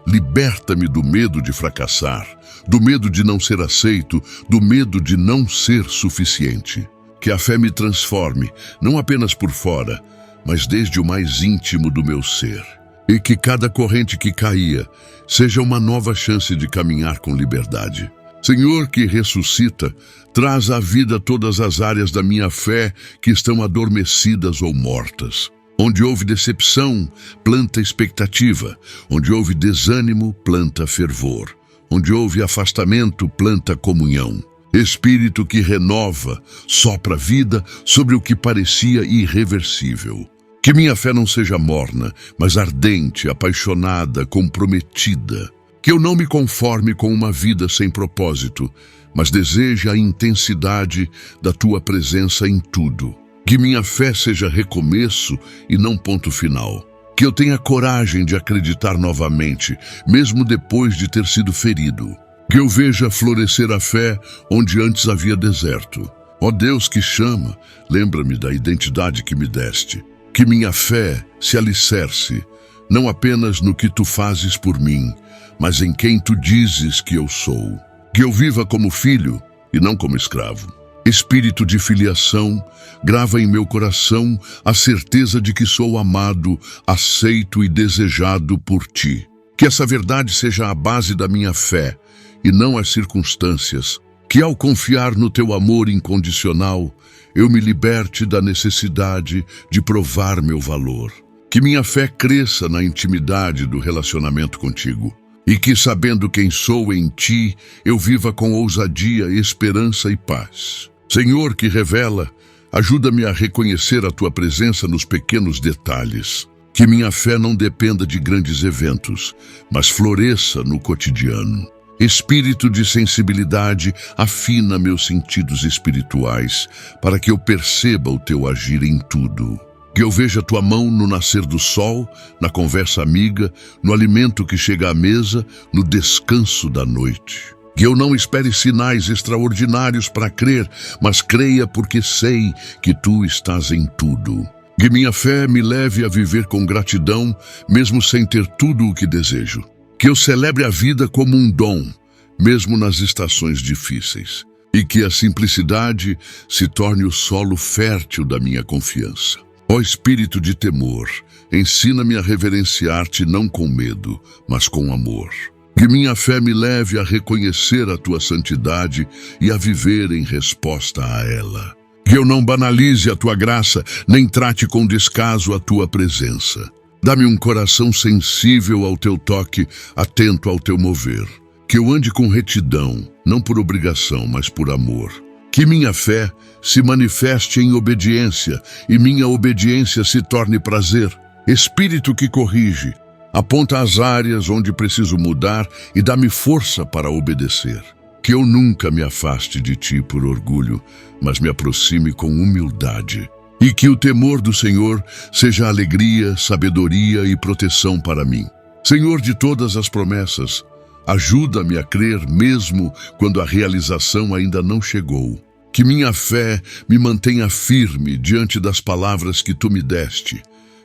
liberta-me do medo de fracassar, do medo de não ser aceito, do medo de não ser suficiente. Que a fé me transforme, não apenas por fora, mas desde o mais íntimo do meu ser. E que cada corrente que caía seja uma nova chance de caminhar com liberdade. Senhor que ressuscita, traz à vida todas as áreas da minha fé que estão adormecidas ou mortas. Onde houve decepção, planta expectativa. Onde houve desânimo, planta fervor. Onde houve afastamento, planta comunhão. Espírito que renova, sopra vida sobre o que parecia irreversível. Que minha fé não seja morna, mas ardente, apaixonada, comprometida. Que eu não me conforme com uma vida sem propósito, mas deseje a intensidade da tua presença em tudo. Que minha fé seja recomeço e não ponto final. Que eu tenha coragem de acreditar novamente, mesmo depois de ter sido ferido. Que eu veja florescer a fé onde antes havia deserto. Ó Deus que chama, lembra-me da identidade que me deste. Que minha fé se alicerce, não apenas no que tu fazes por mim, mas em quem tu dizes que eu sou. Que eu viva como filho e não como escravo. Espírito de filiação, grava em meu coração a certeza de que sou amado, aceito e desejado por ti. Que essa verdade seja a base da minha fé e não as circunstâncias. Que ao confiar no teu amor incondicional, eu me liberte da necessidade de provar meu valor. Que minha fé cresça na intimidade do relacionamento contigo. E que, sabendo quem sou em ti, eu viva com ousadia, esperança e paz. Senhor que revela, ajuda-me a reconhecer a tua presença nos pequenos detalhes. Que minha fé não dependa de grandes eventos, mas floresça no cotidiano. Espírito de sensibilidade, afina meus sentidos espirituais, para que eu perceba o teu agir em tudo. Que eu veja a tua mão no nascer do sol, na conversa amiga, no alimento que chega à mesa, no descanso da noite. Que eu não espere sinais extraordinários para crer, mas creia porque sei que tu estás em tudo. Que minha fé me leve a viver com gratidão, mesmo sem ter tudo o que desejo. Que eu celebre a vida como um dom, mesmo nas estações difíceis. E que a simplicidade se torne o solo fértil da minha confiança. Ó Espírito de temor, ensina-me a reverenciar-te não com medo, mas com amor. Que minha fé me leve a reconhecer a tua santidade e a viver em resposta a ela. Que eu não banalize a tua graça, nem trate com descaso a tua presença. Dá-me um coração sensível ao teu toque, atento ao teu mover. Que eu ande com retidão, não por obrigação, mas por amor. Que minha fé se manifeste em obediência e minha obediência se torne prazer. Espírito que corrige, aponta as áreas onde preciso mudar e dá-me força para obedecer. Que eu nunca me afaste de ti por orgulho, mas me aproxime com humildade. E que o temor do Senhor seja alegria, sabedoria e proteção para mim. Senhor de todas as promessas, ajuda-me a crer mesmo quando a realização ainda não chegou. Que minha fé me mantenha firme diante das palavras que tu me deste,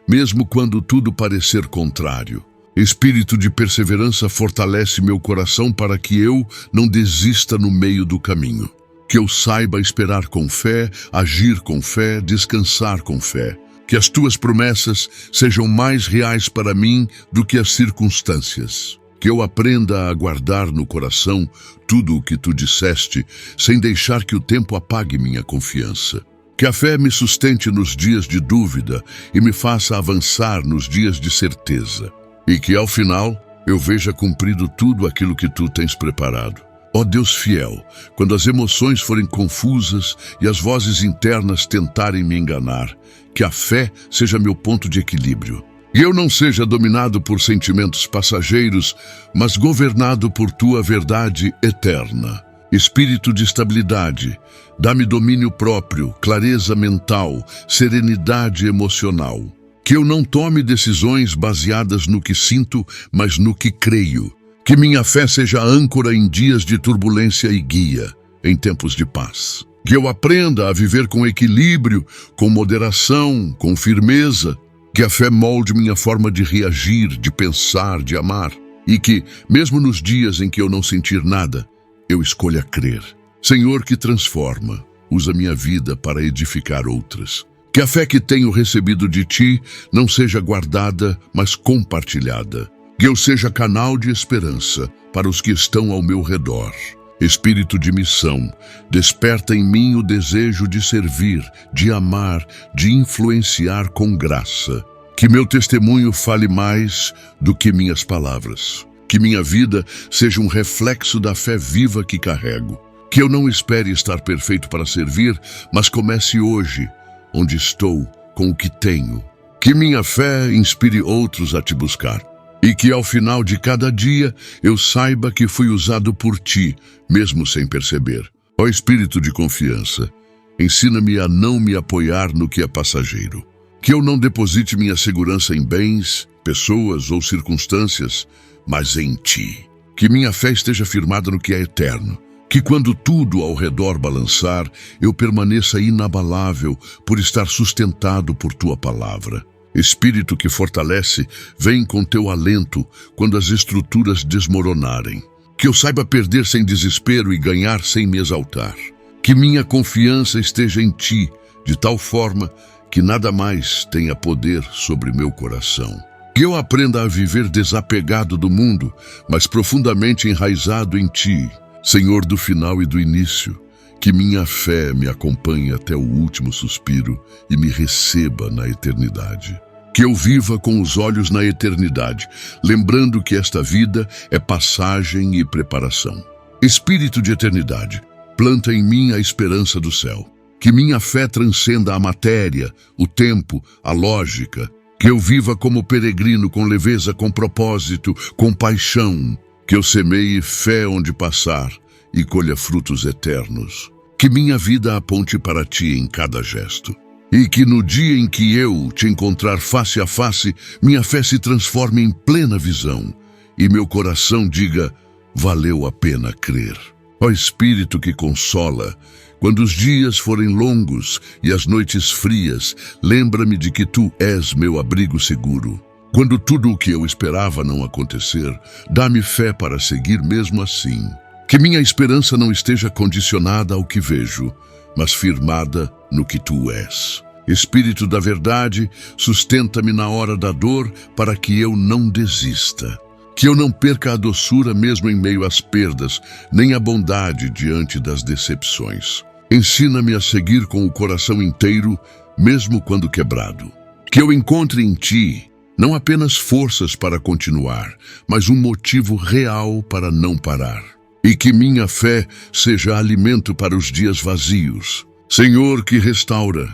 mesmo quando tudo parecer contrário. Espírito de perseverança fortalece meu coração para que eu não desista no meio do caminho. Que eu saiba esperar com fé, agir com fé, descansar com fé. Que as tuas promessas sejam mais reais para mim do que as circunstâncias. Que eu aprenda a guardar no coração tudo o que tu disseste, sem deixar que o tempo apague minha confiança. Que a fé me sustente nos dias de dúvida e me faça avançar nos dias de certeza. E que, ao final, eu veja cumprido tudo aquilo que tu tens preparado. Ó Deus fiel, quando as emoções forem confusas e as vozes internas tentarem me enganar, que a fé seja meu ponto de equilíbrio. E eu não seja dominado por sentimentos passageiros, mas governado por tua verdade eterna. Espírito de estabilidade, dá-me domínio próprio, clareza mental, serenidade emocional. Que eu não tome decisões baseadas no que sinto, mas no que creio. Que minha fé seja âncora em dias de turbulência e guia, em tempos de paz. Que eu aprenda a viver com equilíbrio, com moderação, com firmeza. Que a fé molde minha forma de reagir, de pensar, de amar. E que, mesmo nos dias em que eu não sentir nada, eu escolha crer. Senhor que transforma, usa minha vida para edificar outras. Que a fé que tenho recebido de ti não seja guardada, mas compartilhada. Que eu seja canal de esperança para os que estão ao meu redor. Espírito de missão, desperta em mim o desejo de servir, de amar, de influenciar com graça. Que meu testemunho fale mais do que minhas palavras. Que minha vida seja um reflexo da fé viva que carrego. Que eu não espere estar perfeito para servir, mas comece hoje, onde estou, com o que tenho. Que minha fé inspire outros a te buscar. E que ao final de cada dia eu saiba que fui usado por ti, mesmo sem perceber. Ó Espírito de confiança, ensina-me a não me apoiar no que é passageiro. Que eu não deposite minha segurança em bens, pessoas ou circunstâncias, mas em ti. Que minha fé esteja firmada no que é eterno. Que quando tudo ao redor balançar, eu permaneça inabalável por estar sustentado por tua palavra. Espírito que fortalece, vem com teu alento quando as estruturas desmoronarem. Que eu saiba perder sem desespero e ganhar sem me exaltar. Que minha confiança esteja em ti, de tal forma que nada mais tenha poder sobre meu coração. Que eu aprenda a viver desapegado do mundo, mas profundamente enraizado em ti, Senhor do final e do início. Que minha fé me acompanhe até o último suspiro e me receba na eternidade. Que eu viva com os olhos na eternidade, lembrando que esta vida é passagem e preparação. Espírito de eternidade, planta em mim a esperança do céu. Que minha fé transcenda a matéria, o tempo, a lógica. Que eu viva como peregrino, com leveza, com propósito, com paixão. Que eu semeie fé onde passar e colha frutos eternos. Que minha vida aponte para ti em cada gesto. E que no dia em que eu te encontrar face a face, minha fé se transforme em plena visão e meu coração diga, valeu a pena crer. Ó Espírito que consola, quando os dias forem longos e as noites frias, lembra-me de que tu és meu abrigo seguro. Quando tudo o que eu esperava não acontecer, dá-me fé para seguir mesmo assim. Que minha esperança não esteja condicionada ao que vejo, mas firmada no que tu és. Espírito da verdade, sustenta-me na hora da dor para que eu não desista. Que eu não perca a doçura mesmo em meio às perdas, nem a bondade diante das decepções. Ensina-me a seguir com o coração inteiro, mesmo quando quebrado. Que eu encontre em ti não apenas forças para continuar, mas um motivo real para não parar. E que minha fé seja alimento para os dias vazios. Senhor que restaura,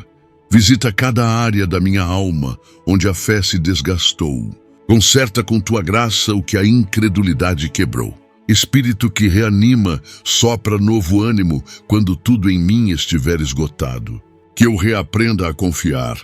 visita cada área da minha alma onde a fé se desgastou. Conserta com tua graça o que a incredulidade quebrou. Espírito que reanima, sopra novo ânimo quando tudo em mim estiver esgotado. Que eu reaprenda a confiar,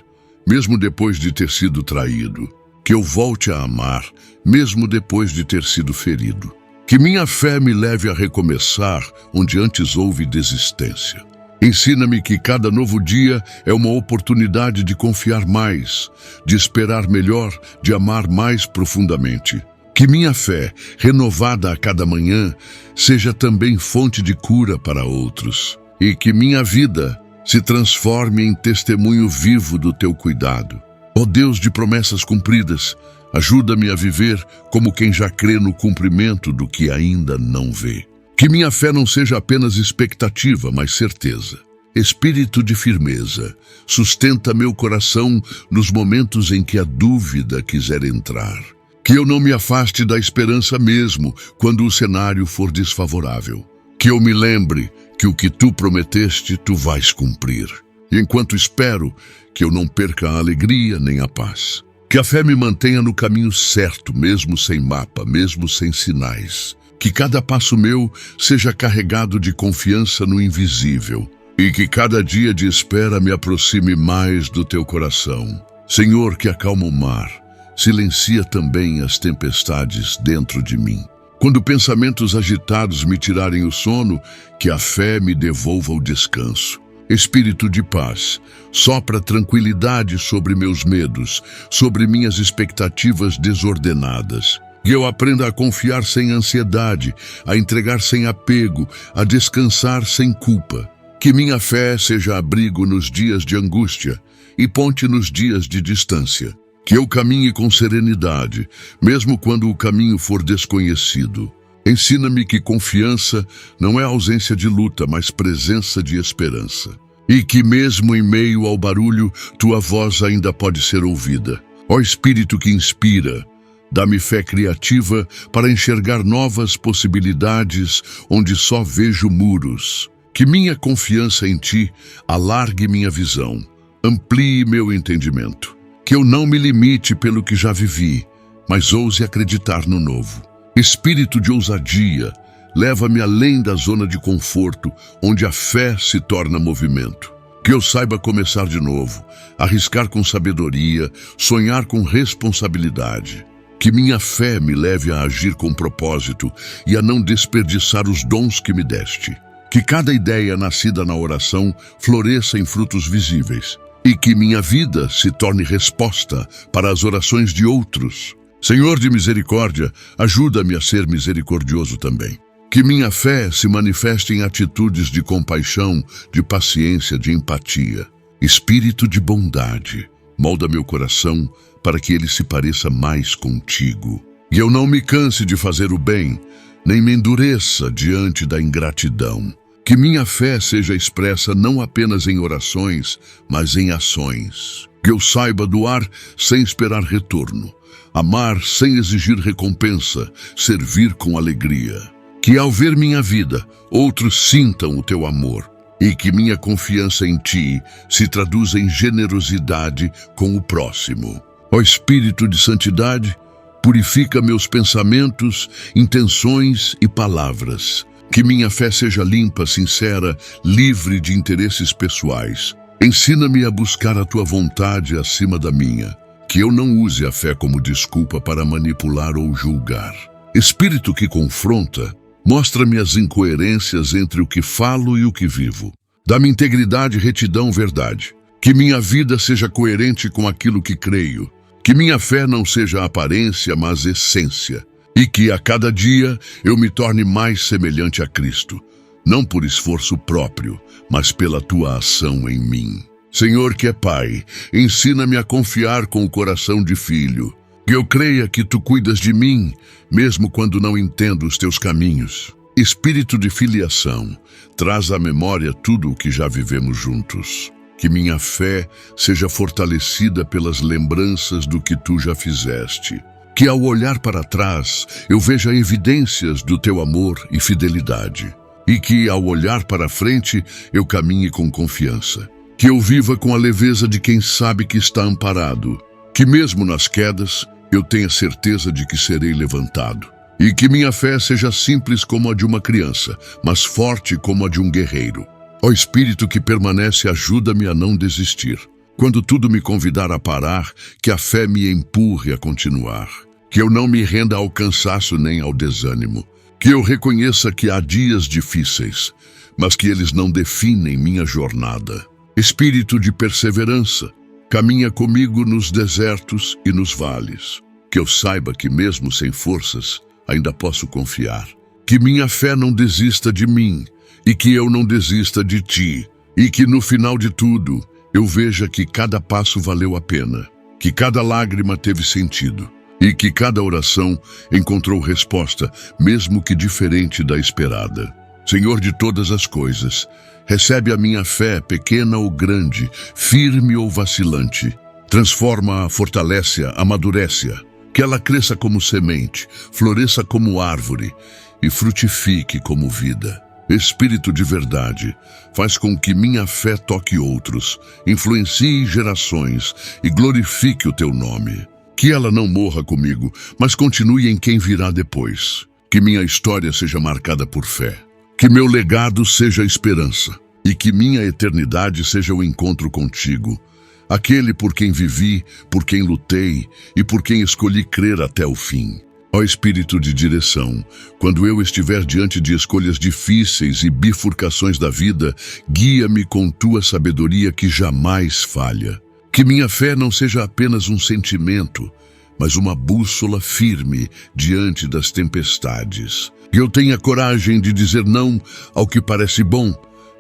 mesmo depois de ter sido traído. Que eu volte a amar, mesmo depois de ter sido ferido. Que minha fé me leve a recomeçar onde antes houve desistência. Ensina-me que cada novo dia é uma oportunidade de confiar mais, de esperar melhor, de amar mais profundamente. Que minha fé, renovada a cada manhã, seja também fonte de cura para outros. E que minha vida se transforme em testemunho vivo do teu cuidado. Ó Deus de promessas cumpridas, ajuda-me a viver como quem já crê no cumprimento do que ainda não vê. Que minha fé não seja apenas expectativa, mas certeza. Espírito de firmeza, sustenta meu coração nos momentos em que a dúvida quiser entrar. Que eu não me afaste da esperança mesmo quando o cenário for desfavorável. Que eu me lembre que o que tu prometeste, tu vais cumprir. E enquanto espero, que eu não perca a alegria nem a paz. Que a fé me mantenha no caminho certo, mesmo sem mapa, mesmo sem sinais. Que cada passo meu seja carregado de confiança no invisível. E que cada dia de espera me aproxime mais do teu coração. Senhor, que acalma o mar, silencia também as tempestades dentro de mim. Quando pensamentos agitados me tirarem o sono, que a fé me devolva o descanso. Espírito de paz, sopra tranquilidade sobre meus medos, sobre minhas expectativas desordenadas. Que eu aprenda a confiar sem ansiedade, a entregar sem apego, a descansar sem culpa. Que minha fé seja abrigo nos dias de angústia e ponte nos dias de distância. Que eu caminhe com serenidade, mesmo quando o caminho for desconhecido. Ensina-me que confiança não é ausência de luta, mas presença de esperança. E que mesmo em meio ao barulho, tua voz ainda pode ser ouvida. Ó Espírito que inspira, dá-me fé criativa para enxergar novas possibilidades onde só vejo muros. Que minha confiança em ti alargue minha visão, amplie meu entendimento. Que eu não me limite pelo que já vivi, mas ouse acreditar no novo. Espírito de ousadia, leva-me além da zona de conforto, onde a fé se torna movimento. Que eu saiba começar de novo, arriscar com sabedoria, sonhar com responsabilidade. Que minha fé me leve a agir com propósito e a não desperdiçar os dons que me deste. Que cada ideia nascida na oração floresça em frutos visíveis. E que minha vida se torne resposta para as orações de outros. Senhor de misericórdia, ajuda-me a ser misericordioso também. Que minha fé se manifeste em atitudes de compaixão, de paciência, de empatia. Espírito de bondade, molda meu coração para que ele se pareça mais contigo. E eu não me canse de fazer o bem, nem me endureça diante da ingratidão. Que minha fé seja expressa não apenas em orações, mas em ações. Que eu saiba doar sem esperar retorno, amar sem exigir recompensa, servir com alegria. Que ao ver minha vida, outros sintam o teu amor. E que minha confiança em ti se traduza em generosidade com o próximo. Ó Espírito de santidade, purifica meus pensamentos, intenções e palavras. Que minha fé seja limpa, sincera, livre de interesses pessoais. Ensina-me a buscar a tua vontade acima da minha. Que eu não use a fé como desculpa para manipular ou julgar. Espírito que confronta, mostra-me as incoerências entre o que falo e o que vivo. Dá-me integridade, retidão, verdade. Que minha vida seja coerente com aquilo que creio. Que minha fé não seja aparência, mas essência. E que a cada dia eu me torne mais semelhante a Cristo, não por esforço próprio, mas pela tua ação em mim. Senhor que é Pai, ensina-me a confiar com o coração de filho. Que eu creia que tu cuidas de mim, mesmo quando não entendo os teus caminhos. Espírito de filiação, traz à memória tudo o que já vivemos juntos. Que minha fé seja fortalecida pelas lembranças do que tu já fizeste. Que ao olhar para trás, eu veja evidências do teu amor e fidelidade. E que ao olhar para frente, eu caminhe com confiança. Que eu viva com a leveza de quem sabe que está amparado. Que mesmo nas quedas, eu tenha certeza de que serei levantado. E que minha fé seja simples como a de uma criança, mas forte como a de um guerreiro. Ó Espírito que permanece, ajuda-me a não desistir. Quando tudo me convidar a parar, que a fé me empurre a continuar. Que eu não me renda ao cansaço nem ao desânimo. Que eu reconheça que há dias difíceis, mas que eles não definem minha jornada. Espírito de perseverança, caminha comigo nos desertos e nos vales. Que eu saiba que mesmo sem forças, ainda posso confiar. Que minha fé não desista de mim, e que eu não desista de ti. E que no final de tudo, eu veja que cada passo valeu a pena. Que cada lágrima teve sentido. E que cada oração encontrou resposta, mesmo que diferente da esperada. Senhor de todas as coisas, recebe a minha fé, pequena ou grande, firme ou vacilante. Transforma-a, fortalece-a, amadurece-a. Que ela cresça como semente, floresça como árvore e frutifique como vida. Espírito de verdade, faz com que minha fé toque outros, influencie gerações e glorifique o teu nome. Que ela não morra comigo, mas continue em quem virá depois. Que minha história seja marcada por fé. Que meu legado seja esperança. E que minha eternidade seja o encontro contigo. Aquele por quem vivi, por quem lutei e por quem escolhi crer até o fim. Ó Espírito de direção, quando eu estiver diante de escolhas difíceis e bifurcações da vida, guia-me com tua sabedoria que jamais falha. Que minha fé não seja apenas um sentimento, mas uma bússola firme diante das tempestades. Que eu tenha coragem de dizer não ao que parece bom,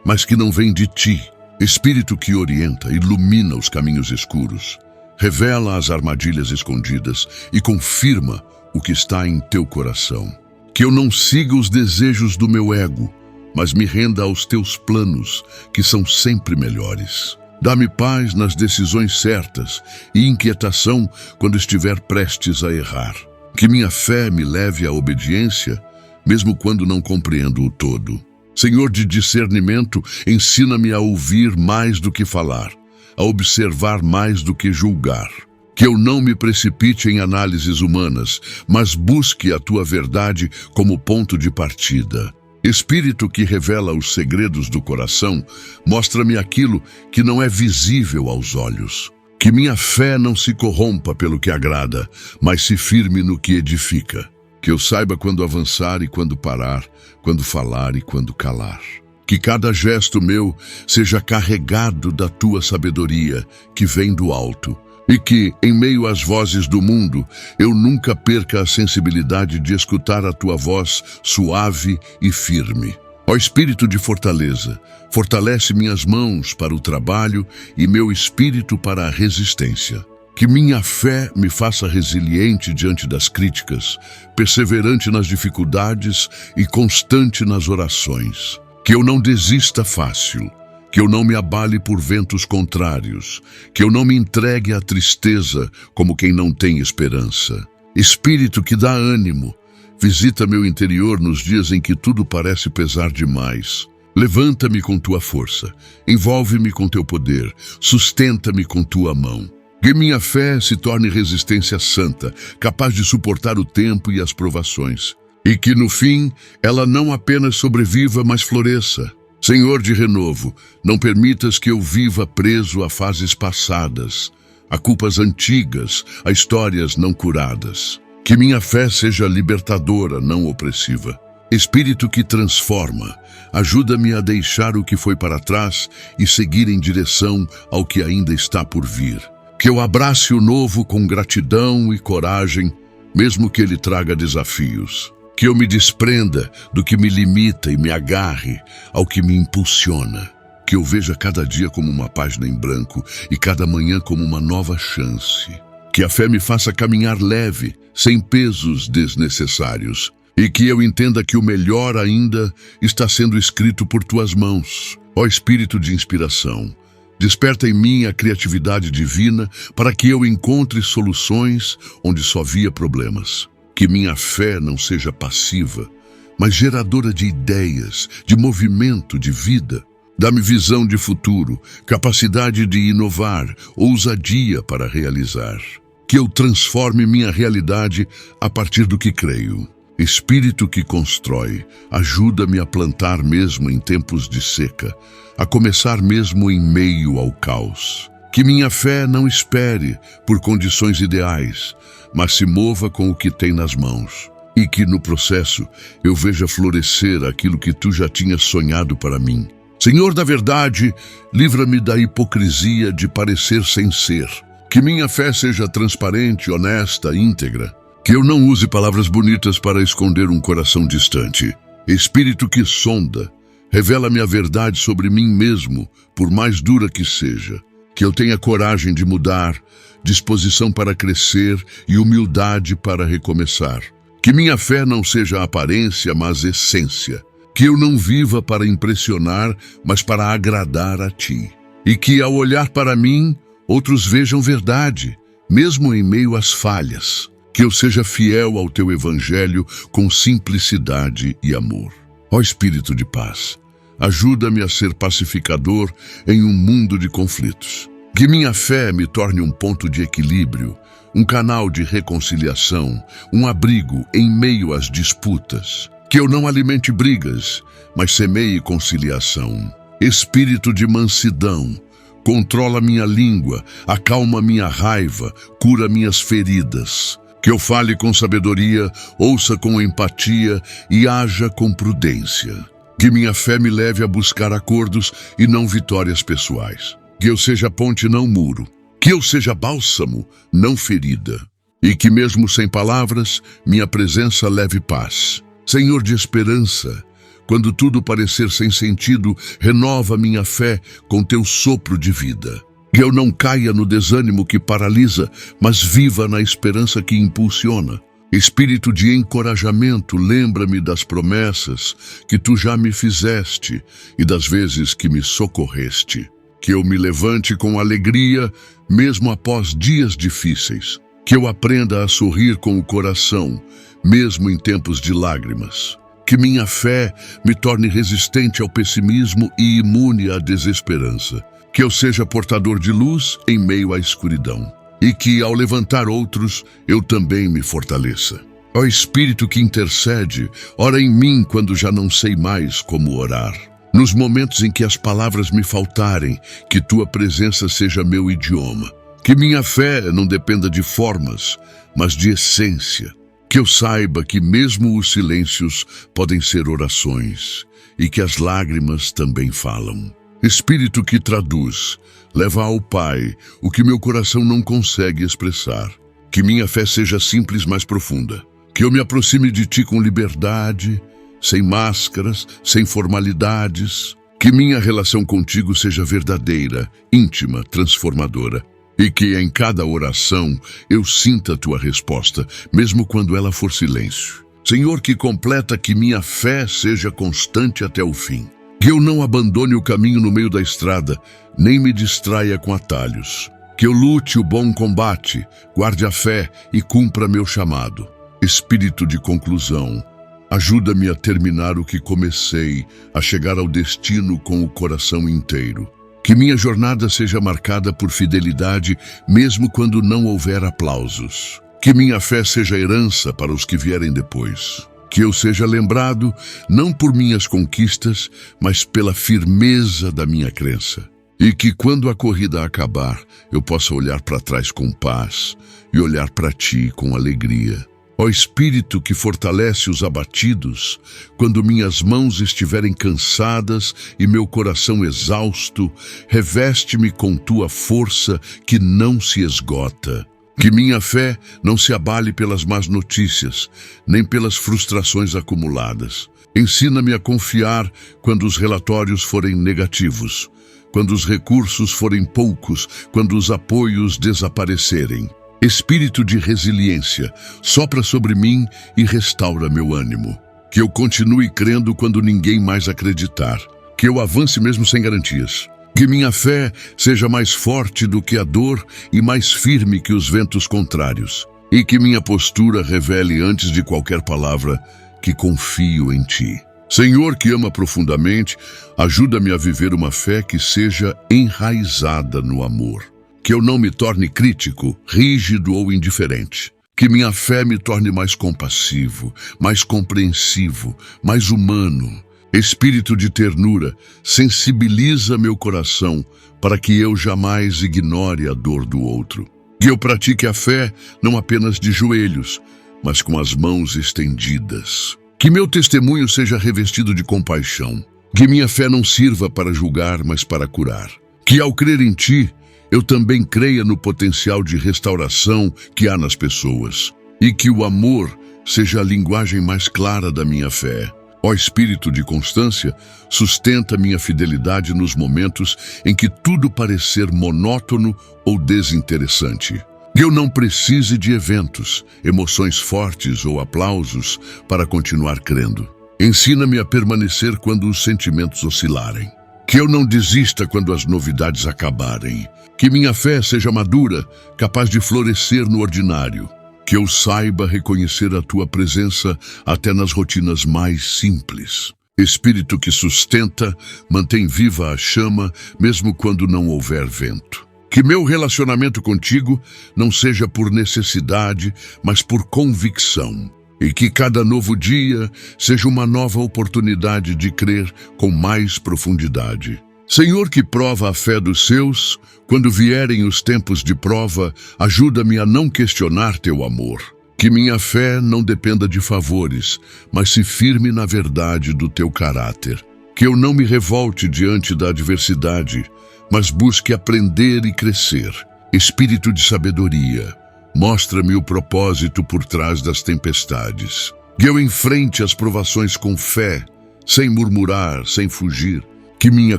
mas que não vem de ti. Espírito que orienta, ilumina os caminhos escuros, revela as armadilhas escondidas e confirma o que está em teu coração. Que eu não siga os desejos do meu ego, mas me renda aos teus planos, que são sempre melhores. Dá-me paz nas decisões certas e inquietação quando estiver prestes a errar. Que minha fé me leve à obediência, mesmo quando não compreendo o todo. Senhor de discernimento, ensina-me a ouvir mais do que falar, a observar mais do que julgar. Que eu não me precipite em análises humanas, mas busque a tua verdade como ponto de partida. Espírito que revela os segredos do coração, mostra-me aquilo que não é visível aos olhos. Que minha fé não se corrompa pelo que agrada, mas se firme no que edifica. Que eu saiba quando avançar e quando parar, quando falar e quando calar. Que cada gesto meu seja carregado da tua sabedoria, que vem do alto. E que, em meio às vozes do mundo, eu nunca perca a sensibilidade de escutar a tua voz suave e firme. Ó Espírito de fortaleza, fortalece minhas mãos para o trabalho e meu espírito para a resistência. Que minha fé me faça resiliente diante das críticas, perseverante nas dificuldades e constante nas orações. Que eu não desista fácil. Que eu não me abale por ventos contrários, que eu não me entregue à tristeza como quem não tem esperança. Espírito que dá ânimo, visita meu interior nos dias em que tudo parece pesar demais. Levanta-me com tua força, envolve-me com teu poder, sustenta-me com tua mão. Que minha fé se torne resistência santa, capaz de suportar o tempo e as provações. E que no fim ela não apenas sobreviva, mas floresça. Senhor de renovo, não permitas que eu viva preso a fases passadas, a culpas antigas, a histórias não curadas. Que minha fé seja libertadora, não opressiva. Espírito que transforma, ajuda-me a deixar o que foi para trás e seguir em direção ao que ainda está por vir. Que eu abrace o novo com gratidão e coragem, mesmo que ele traga desafios. Que eu me desprenda do que me limita e me agarre ao que me impulsiona. Que eu veja cada dia como uma página em branco e cada manhã como uma nova chance. Que a fé me faça caminhar leve, sem pesos desnecessários. E que eu entenda que o melhor ainda está sendo escrito por tuas mãos. Ó Espírito de inspiração, desperta em mim a criatividade divina para que eu encontre soluções onde só via problemas. Que minha fé não seja passiva, mas geradora de ideias, de movimento, de vida. Dá-me visão de futuro, capacidade de inovar, ousadia para realizar. Que eu transforme minha realidade a partir do que creio. Espírito que constrói, ajuda-me a plantar mesmo em tempos de seca, a começar mesmo em meio ao caos. Que minha fé não espere por condições ideais, mas se mova com o que tem nas mãos. e que no processo eu veja florescer aquilo que tu já tinhas sonhado para mim. Senhor da verdade, livra-me da hipocrisia de parecer sem ser. Que minha fé seja transparente, honesta, íntegra. Que eu não use palavras bonitas para esconder um coração distante. Espírito que sonda, revela-me a verdade sobre mim mesmo, por mais dura que seja. Que eu tenha coragem de mudar, disposição para crescer e humildade para recomeçar. Que minha fé não seja aparência, mas essência. Que eu não viva para impressionar, mas para agradar a ti. E que, ao olhar para mim, outros vejam verdade, mesmo em meio às falhas. Que eu seja fiel ao teu evangelho com simplicidade e amor. Ó Espírito de paz, ajuda-me a ser pacificador em um mundo de conflitos. Que minha fé me torne um ponto de equilíbrio, um canal de reconciliação, um abrigo em meio às disputas. Que eu não alimente brigas, mas semeie conciliação. Espírito de mansidão, controla minha língua, acalma minha raiva, cura minhas feridas. Que eu fale com sabedoria, ouça com empatia e haja com prudência. Que minha fé me leve a buscar acordos e não vitórias pessoais. Que eu seja ponte, não muro. Que eu seja bálsamo, não ferida. E que mesmo sem palavras, minha presença leve paz. Senhor de esperança, quando tudo parecer sem sentido, renova minha fé com teu sopro de vida. Que eu não caia no desânimo que paralisa, mas viva na esperança que impulsiona. Espírito de encorajamento, lembra-me das promessas que tu já me fizeste e das vezes que me socorreste. Que eu me levante com alegria, mesmo após dias difíceis. Que eu aprenda a sorrir com o coração, mesmo em tempos de lágrimas. Que minha fé me torne resistente ao pessimismo e imune à desesperança. Que eu seja portador de luz em meio à escuridão. E que, ao levantar outros, eu também me fortaleça. Ó Espírito que intercede, ora em mim quando já não sei mais como orar. Nos momentos em que as palavras me faltarem, que tua presença seja meu idioma. Que minha fé não dependa de formas, mas de essência. Que eu saiba que mesmo os silêncios podem ser orações e que as lágrimas também falam. Espírito que traduz, leva ao Pai o que meu coração não consegue expressar. Que minha fé seja simples, mas profunda. Que eu me aproxime de ti com liberdade, sem máscaras, sem formalidades. Que minha relação contigo seja verdadeira, íntima, transformadora. E que em cada oração eu sinta a tua resposta, mesmo quando ela for silêncio. Senhor, que completa que minha fé seja constante até o fim. Que eu não abandone o caminho no meio da estrada, nem me distraia com atalhos. Que eu lute o bom combate, guarde a fé e cumpra meu chamado. Espírito de conclusão, ajuda-me a terminar o que comecei, a chegar ao destino com o coração inteiro. Que minha jornada seja marcada por fidelidade, mesmo quando não houver aplausos. Que minha fé seja herança para os que vierem depois. Que eu seja lembrado, não por minhas conquistas, mas pela firmeza da minha crença. E que quando a corrida acabar, eu possa olhar para trás com paz e olhar para ti com alegria. Ó Espírito que fortalece os abatidos, quando minhas mãos estiverem cansadas e meu coração exausto, reveste-me com tua força que não se esgota. Que minha fé não se abale pelas más notícias, nem pelas frustrações acumuladas. Ensina-me a confiar quando os relatórios forem negativos, quando os recursos forem poucos, quando os apoios desaparecerem. Espírito de resiliência, sopra sobre mim e restaura meu ânimo. Que eu continue crendo quando ninguém mais acreditar. Que eu avance mesmo sem garantias. Que minha fé seja mais forte do que a dor e mais firme que os ventos contrários. E que minha postura revele antes de qualquer palavra que confio em ti. Senhor que ama profundamente, ajuda-me a viver uma fé que seja enraizada no amor. Que eu não me torne crítico, rígido ou indiferente. Que minha fé me torne mais compassivo, mais compreensivo, mais humano. Espírito de ternura, sensibiliza meu coração para que eu jamais ignore a dor do outro. Que eu pratique a fé não apenas de joelhos, mas com as mãos estendidas. Que meu testemunho seja revestido de compaixão. Que minha fé não sirva para julgar, mas para curar. Que ao crer em Ti, eu também creia no potencial de restauração que há nas pessoas. E que o amor seja a linguagem mais clara da minha fé. Ó Espírito de constância, sustenta minha fidelidade nos momentos em que tudo parecer monótono ou desinteressante. Que eu não precise de eventos, emoções fortes ou aplausos para continuar crendo. Ensina-me a permanecer quando os sentimentos oscilarem. Que eu não desista quando as novidades acabarem. Que minha fé seja madura, capaz de florescer no ordinário. Que eu saiba reconhecer a Tua presença até nas rotinas mais simples. Espírito que sustenta, mantém viva a chama, mesmo quando não houver vento. Que meu relacionamento contigo não seja por necessidade, mas por convicção. E que cada novo dia seja uma nova oportunidade de crer com mais profundidade. Senhor, que prova a fé dos seus, quando vierem os tempos de prova, ajuda-me a não questionar Teu amor. Que minha fé não dependa de favores, mas se firme na verdade do Teu caráter. Que eu não me revolte diante da adversidade, mas busque aprender e crescer. Espírito de sabedoria, mostra-me o propósito por trás das tempestades. Que eu enfrente as provações com fé, sem murmurar, sem fugir. Que minha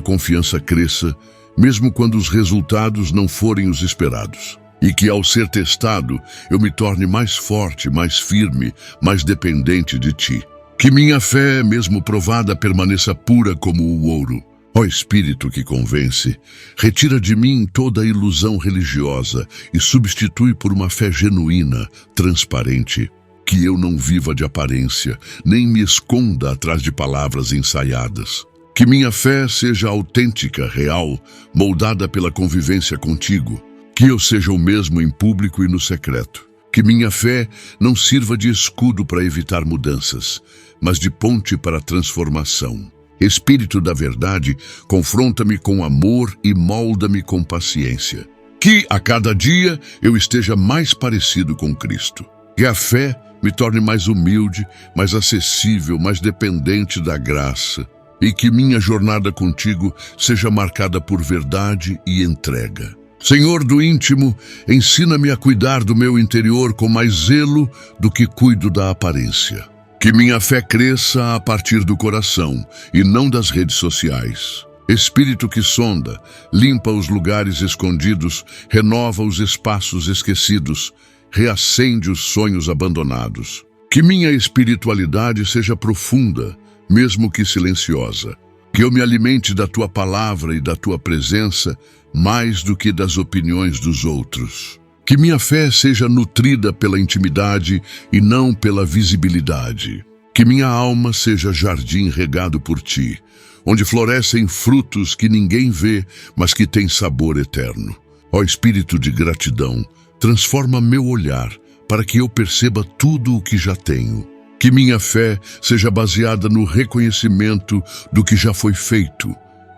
confiança cresça, mesmo quando os resultados não forem os esperados. E que, ao ser testado, eu me torne mais forte, mais firme, mais dependente de Ti. Que minha fé, mesmo provada, permaneça pura como o ouro. Ó Espírito que convence, retira de mim toda a ilusão religiosa e substitui por uma fé genuína, transparente. Que eu não viva de aparência, nem me esconda atrás de palavras ensaiadas. Que minha fé seja autêntica, real, moldada pela convivência contigo. Que eu seja o mesmo em público e no secreto. Que minha fé não sirva de escudo para evitar mudanças, mas de ponte para a transformação. Espírito da verdade, confronta-me com amor e molda-me com paciência. Que a cada dia eu esteja mais parecido com Cristo. Que a fé me torne mais humilde, mais acessível, mais dependente da graça. E que minha jornada contigo seja marcada por verdade e entrega. Senhor do íntimo, ensina-me a cuidar do meu interior com mais zelo do que cuido da aparência. Que minha fé cresça a partir do coração e não das redes sociais. Espírito que sonda, limpa os lugares escondidos, renova os espaços esquecidos, reacende os sonhos abandonados. Que minha espiritualidade seja profunda, mesmo que silenciosa. Que eu me alimente da Tua palavra e da Tua presença mais do que das opiniões dos outros. Que minha fé seja nutrida pela intimidade e não pela visibilidade. Que minha alma seja jardim regado por Ti, onde florescem frutos que ninguém vê, mas que têm sabor eterno. Ó Espírito de gratidão, transforma meu olhar para que eu perceba tudo o que já tenho. Que minha fé seja baseada no reconhecimento do que já foi feito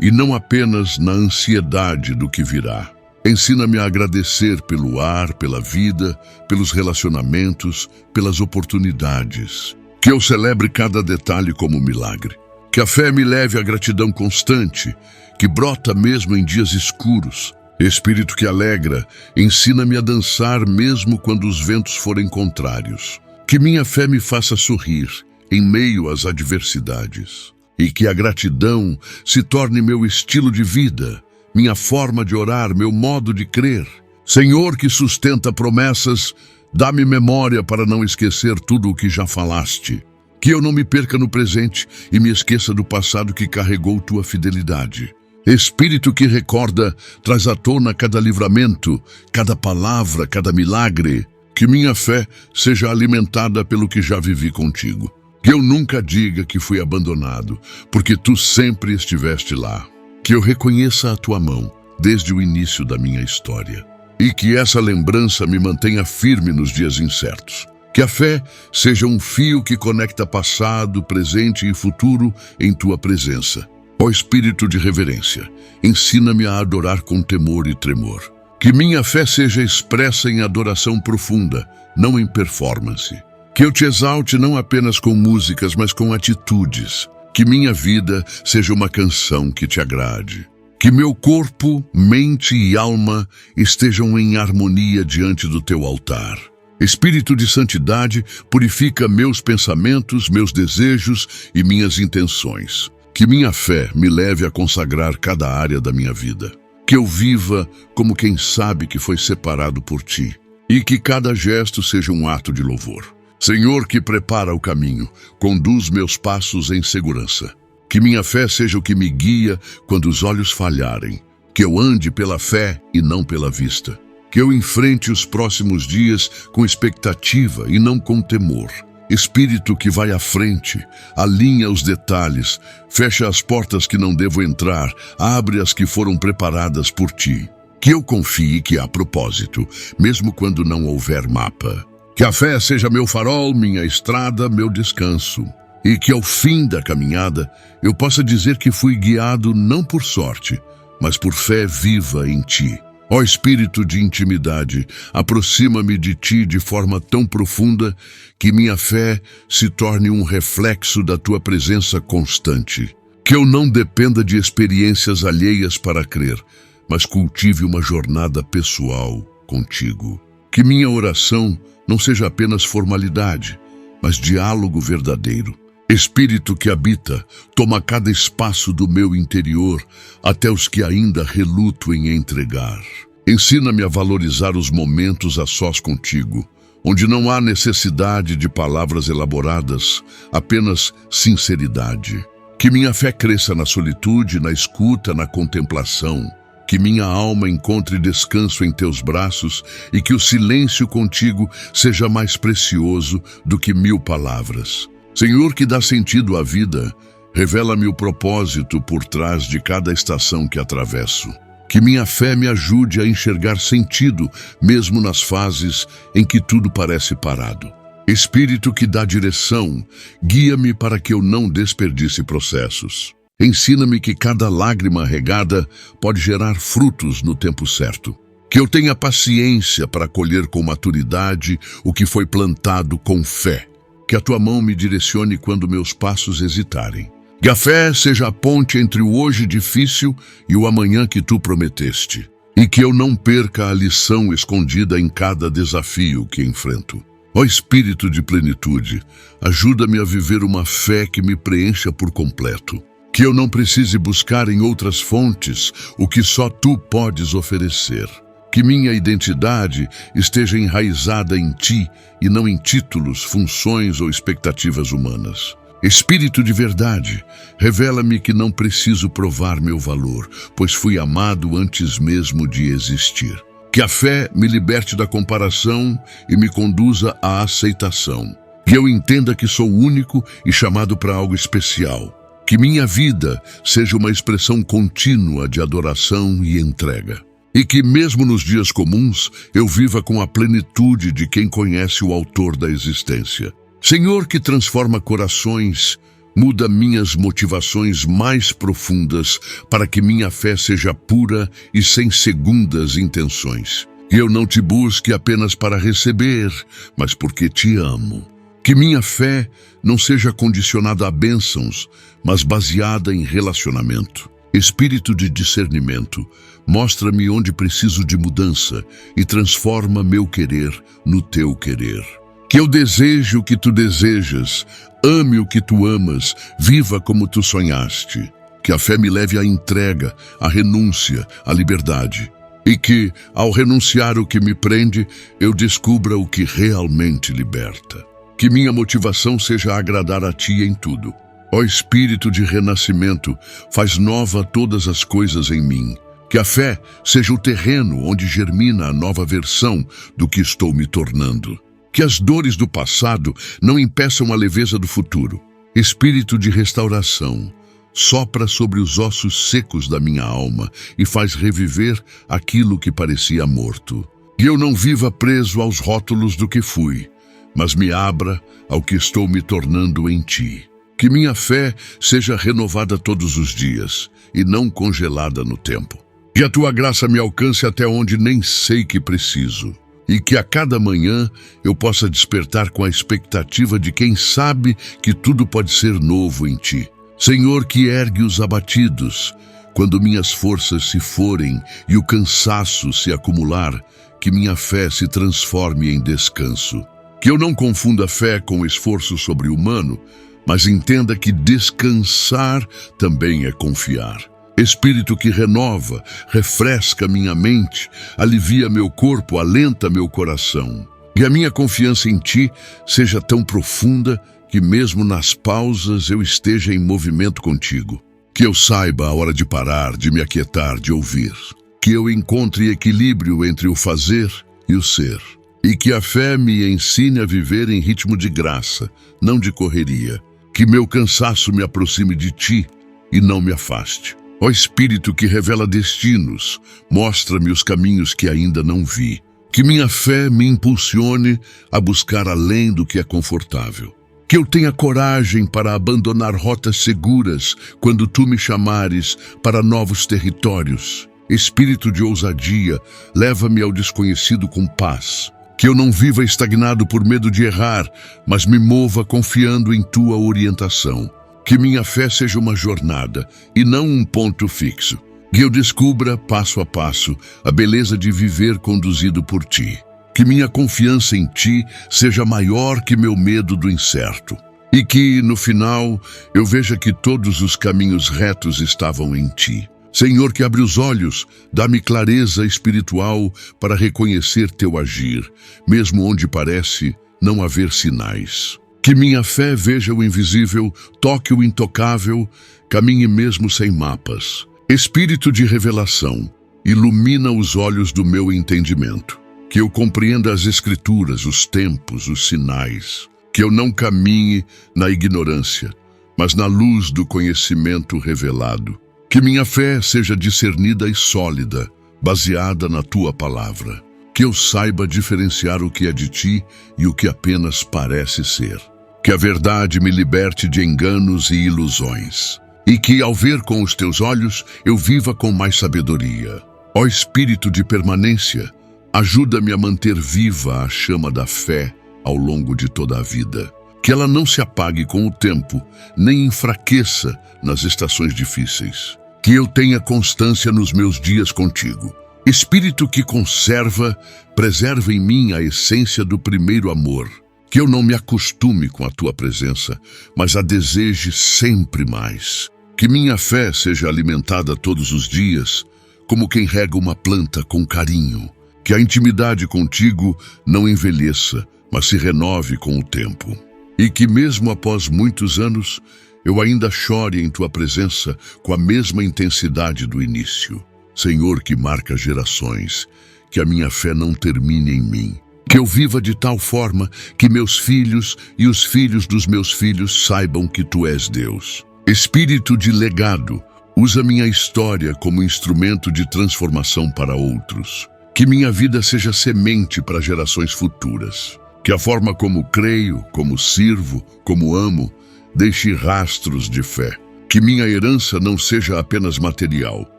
e não apenas na ansiedade do que virá. Ensina-me a agradecer pelo ar, pela vida, pelos relacionamentos, pelas oportunidades. Que eu celebre cada detalhe como milagre. Que a fé me leve à gratidão constante, que brota mesmo em dias escuros. Espírito que alegra, ensina-me a dançar mesmo quando os ventos forem contrários. Que minha fé me faça sorrir em meio às adversidades. E que a gratidão se torne meu estilo de vida, minha forma de orar, meu modo de crer. Senhor que sustenta promessas, dá-me memória para não esquecer tudo o que já falaste. Que eu não me perca no presente e me esqueça do passado que carregou Tua fidelidade. Espírito que recorda, traz à tona cada livramento, cada palavra, cada milagre. Que minha fé seja alimentada pelo que já vivi contigo. Que eu nunca diga que fui abandonado, porque Tu sempre estiveste lá. Que eu reconheça a Tua mão desde o início da minha história. E que essa lembrança me mantenha firme nos dias incertos. Que a fé seja um fio que conecta passado, presente e futuro em Tua presença. Ó Espírito de reverência, ensina-me a adorar com temor e tremor. Que minha fé seja expressa em adoração profunda, não em performance. Que eu te exalte não apenas com músicas, mas com atitudes. Que minha vida seja uma canção que te agrade. Que meu corpo, mente e alma estejam em harmonia diante do teu altar. Espírito de santidade, purifica meus pensamentos, meus desejos e minhas intenções. Que minha fé me leve a consagrar cada área da minha vida. Que eu viva como quem sabe que foi separado por ti. E que cada gesto seja um ato de louvor. Senhor, que prepara o caminho, conduz meus passos em segurança. Que minha fé seja o que me guia quando os olhos falharem. Que eu ande pela fé e não pela vista. Que eu enfrente os próximos dias com expectativa e não com temor. Espírito que vai à frente, alinha os detalhes, fecha as portas que não devo entrar, abre as que foram preparadas por ti. Que eu confie que há propósito, mesmo quando não houver mapa. Que a fé seja meu farol, minha estrada, meu descanso. E que ao fim da caminhada eu possa dizer que fui guiado não por sorte, mas por fé viva em ti. Ó Espírito de intimidade, aproxima-me de ti de forma tão profunda que minha fé se torne um reflexo da tua presença constante. Que eu não dependa de experiências alheias para crer, mas cultive uma jornada pessoal contigo. Que minha oração não seja apenas formalidade, mas diálogo verdadeiro. Espírito que habita, toma cada espaço do meu interior, até os que ainda reluto em entregar. Ensina-me a valorizar os momentos a sós contigo, onde não há necessidade de palavras elaboradas, apenas sinceridade. Que minha fé cresça na solitude, na escuta, na contemplação. Que minha alma encontre descanso em teus braços e que o silêncio contigo seja mais precioso do que 1000 palavras. Senhor, que dá sentido à vida, revela-me o propósito por trás de cada estação que atravesso. Que minha fé me ajude a enxergar sentido, mesmo nas fases em que tudo parece parado. Espírito que dá direção, guia-me para que eu não desperdice processos. Ensina-me que cada lágrima regada pode gerar frutos no tempo certo. Que eu tenha paciência para colher com maturidade o que foi plantado com fé. Que a tua mão me direcione quando meus passos hesitarem. Que a fé seja a ponte entre o hoje difícil e o amanhã que tu prometeste. E que eu não perca a lição escondida em cada desafio que enfrento. Ó Espírito de plenitude, ajuda-me a viver uma fé que me preencha por completo. Que eu não precise buscar em outras fontes o que só tu podes oferecer. Que minha identidade esteja enraizada em ti e não em títulos, funções ou expectativas humanas. Espírito de verdade, revela-me que não preciso provar meu valor, pois fui amado antes mesmo de existir. Que a fé me liberte da comparação e me conduza à aceitação. Que eu entenda que sou único e chamado para algo especial. Que minha vida seja uma expressão contínua de adoração e entrega. E que mesmo nos dias comuns eu viva com a plenitude de quem conhece o autor da existência. Senhor, que transforma corações, muda minhas motivações mais profundas para que minha fé seja pura e sem segundas intenções. Que eu não te busque apenas para receber, mas porque te amo. Que minha fé não seja condicionada a bênçãos, mas baseada em relacionamento. Espírito de discernimento, mostra-me onde preciso de mudança e transforma meu querer no teu querer. Que eu deseje o que tu desejas, ame o que tu amas, viva como tu sonhaste. Que a fé me leve à entrega, à renúncia, à liberdade. E que, ao renunciar o que me prende, eu descubra o que realmente liberta. Que minha motivação seja agradar a ti em tudo. Ó Espírito de renascimento, faz nova todas as coisas em mim. Que a fé seja o terreno onde germina a nova versão do que estou me tornando. Que as dores do passado não impeçam a leveza do futuro. Espírito de restauração, sopra sobre os ossos secos da minha alma e faz reviver aquilo que parecia morto. Que eu não viva preso aos rótulos do que fui, mas me abra ao que estou me tornando em ti. Que minha fé seja renovada todos os dias e não congelada no tempo. Que a tua graça me alcance até onde nem sei que preciso. e que a cada manhã eu possa despertar com a expectativa de quem sabe que tudo pode ser novo em Ti. Senhor, que ergue os abatidos, quando minhas forças se forem e o cansaço se acumular, que minha fé se transforme em descanso. Que eu não confunda fé com esforço sobre-humano, mas entenda que descansar também é confiar. Espírito que renova, refresca minha mente, alivia meu corpo, alenta meu coração. Que a minha confiança em Ti seja tão profunda que mesmo nas pausas eu esteja em movimento contigo. Que eu saiba a hora de parar, de me aquietar, de ouvir. Que eu encontre equilíbrio entre o fazer e o ser. E que a fé me ensine a viver em ritmo de graça, não de correria. Que meu cansaço me aproxime de Ti e não me afaste. Ó Espírito que revela destinos, mostra-me os caminhos que ainda não vi. Que minha fé me impulsione a buscar além do que é confortável. Que eu tenha coragem para abandonar rotas seguras quando Tu me chamares para novos territórios. Espírito de ousadia, leva-me ao desconhecido com paz. Que eu não viva estagnado por medo de errar, mas me mova confiando em Tua orientação. Que minha fé seja uma jornada e não um ponto fixo. Que eu descubra, passo a passo, a beleza de viver conduzido por Ti. Que minha confiança em Ti seja maior que meu medo do incerto. E que, no final, eu veja que todos os caminhos retos estavam em Ti. Senhor, que abre os olhos, dá-me clareza espiritual para reconhecer Teu agir, mesmo onde parece não haver sinais. Que minha fé veja o invisível, toque o intocável, caminhe mesmo sem mapas. Espírito de revelação, ilumina os olhos do meu entendimento. Que eu compreenda as Escrituras, os tempos, os sinais. Que eu não caminhe na ignorância, mas na luz do conhecimento revelado. Que minha fé seja discernida e sólida, baseada na Tua palavra. Que eu saiba diferenciar o que é de Ti e o que apenas parece ser. Que a verdade me liberte de enganos e ilusões. E que, ao ver com os Teus olhos, eu viva com mais sabedoria. Ó Espírito de permanência, ajuda-me a manter viva a chama da fé ao longo de toda a vida. Que ela não se apague com o tempo, nem enfraqueça nas estações difíceis. Que eu tenha constância nos meus dias contigo. Espírito que conserva, preserva em mim a essência do primeiro amor. Que eu não me acostume com a Tua presença, mas a deseje sempre mais. Que minha fé seja alimentada todos os dias, como quem rega uma planta com carinho. Que a intimidade contigo não envelheça, mas se renove com o tempo. E que mesmo após muitos anos, eu ainda chore em Tua presença com a mesma intensidade do início. Senhor, que marca gerações, que a minha fé não termine em mim. Que eu viva de tal forma que meus filhos e os filhos dos meus filhos saibam que Tu és Deus. Espírito de legado, usa minha história como instrumento de transformação para outros. Que minha vida seja semente para gerações futuras. Que a forma como creio, como sirvo, como amo, deixe rastros de fé. Que minha herança não seja apenas material,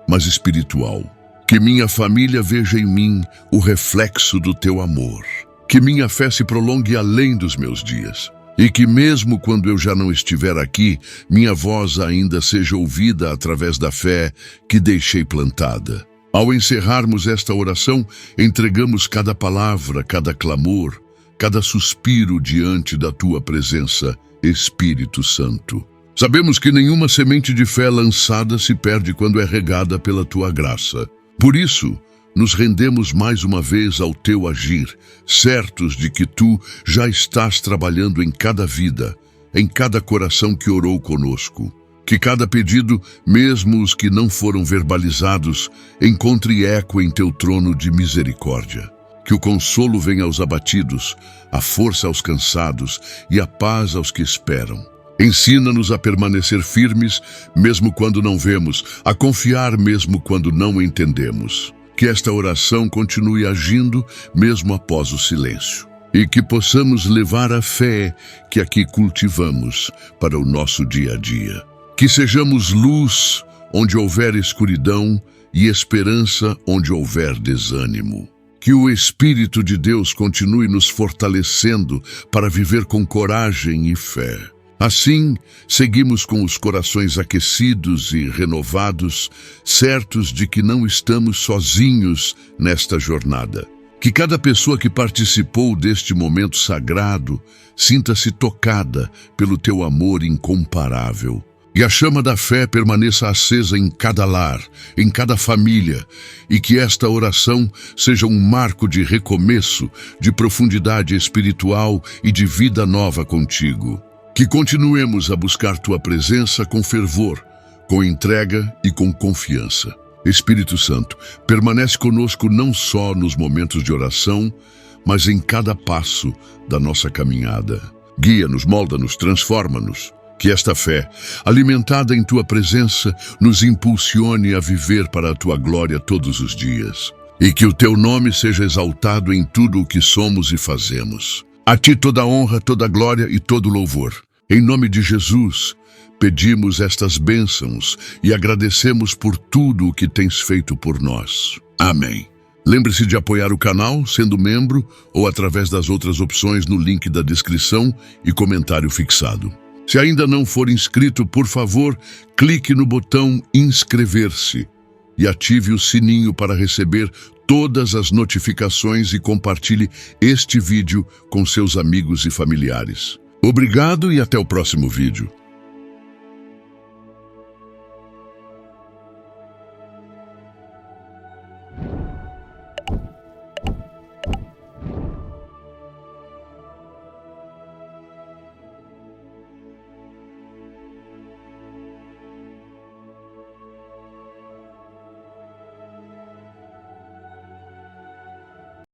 mas espiritual. Que minha família veja em mim o reflexo do Teu amor. Que minha fé se prolongue além dos meus dias. E que mesmo quando eu já não estiver aqui, minha voz ainda seja ouvida através da fé que deixei plantada. Ao encerrarmos esta oração, entregamos cada palavra, cada clamor, cada suspiro diante da Tua presença, Espírito Santo. Sabemos que nenhuma semente de fé lançada se perde quando é regada pela Tua graça. Por isso, nos rendemos mais uma vez ao Teu agir, certos de que Tu já estás trabalhando em cada vida, em cada coração que orou conosco. Que cada pedido, mesmo os que não foram verbalizados, encontre eco em Teu trono de misericórdia. Que o consolo venha aos abatidos, a força aos cansados e a paz aos que esperam. Ensina-nos a permanecer firmes, mesmo quando não vemos, a confiar mesmo quando não entendemos. Que esta oração continue agindo, mesmo após o silêncio. E que possamos levar a fé que aqui cultivamos para o nosso dia a dia. Que sejamos luz onde houver escuridão e esperança onde houver desânimo. Que o Espírito de Deus continue nos fortalecendo para viver com coragem e fé. Assim, seguimos com os corações aquecidos e renovados, certos de que não estamos sozinhos nesta jornada. Que cada pessoa que participou deste momento sagrado sinta-se tocada pelo teu amor incomparável. E a chama da fé permaneça acesa em cada lar, em cada família, e que esta oração seja um marco de recomeço, de profundidade espiritual e de vida nova contigo. Que continuemos a buscar tua presença com fervor, com entrega e com confiança. Espírito Santo, permanece conosco não só nos momentos de oração, mas em cada passo da nossa caminhada. Guia-nos, molda-nos, transforma-nos. Que esta fé, alimentada em tua presença, nos impulsione a viver para a tua glória todos os dias. E que o teu nome seja exaltado em tudo o que somos e fazemos. A ti toda a honra, toda a glória e todo o louvor. Em nome de Jesus, pedimos estas bênçãos e agradecemos por tudo o que tens feito por nós. Amém. Lembre-se de apoiar o canal, sendo membro ou através das outras opções no link da descrição e comentário fixado. Se ainda não for inscrito, por favor, clique no botão inscrever-se e ative o sininho para receber todas as notificações e compartilhe este vídeo com seus amigos e familiares. Obrigado e até o próximo vídeo.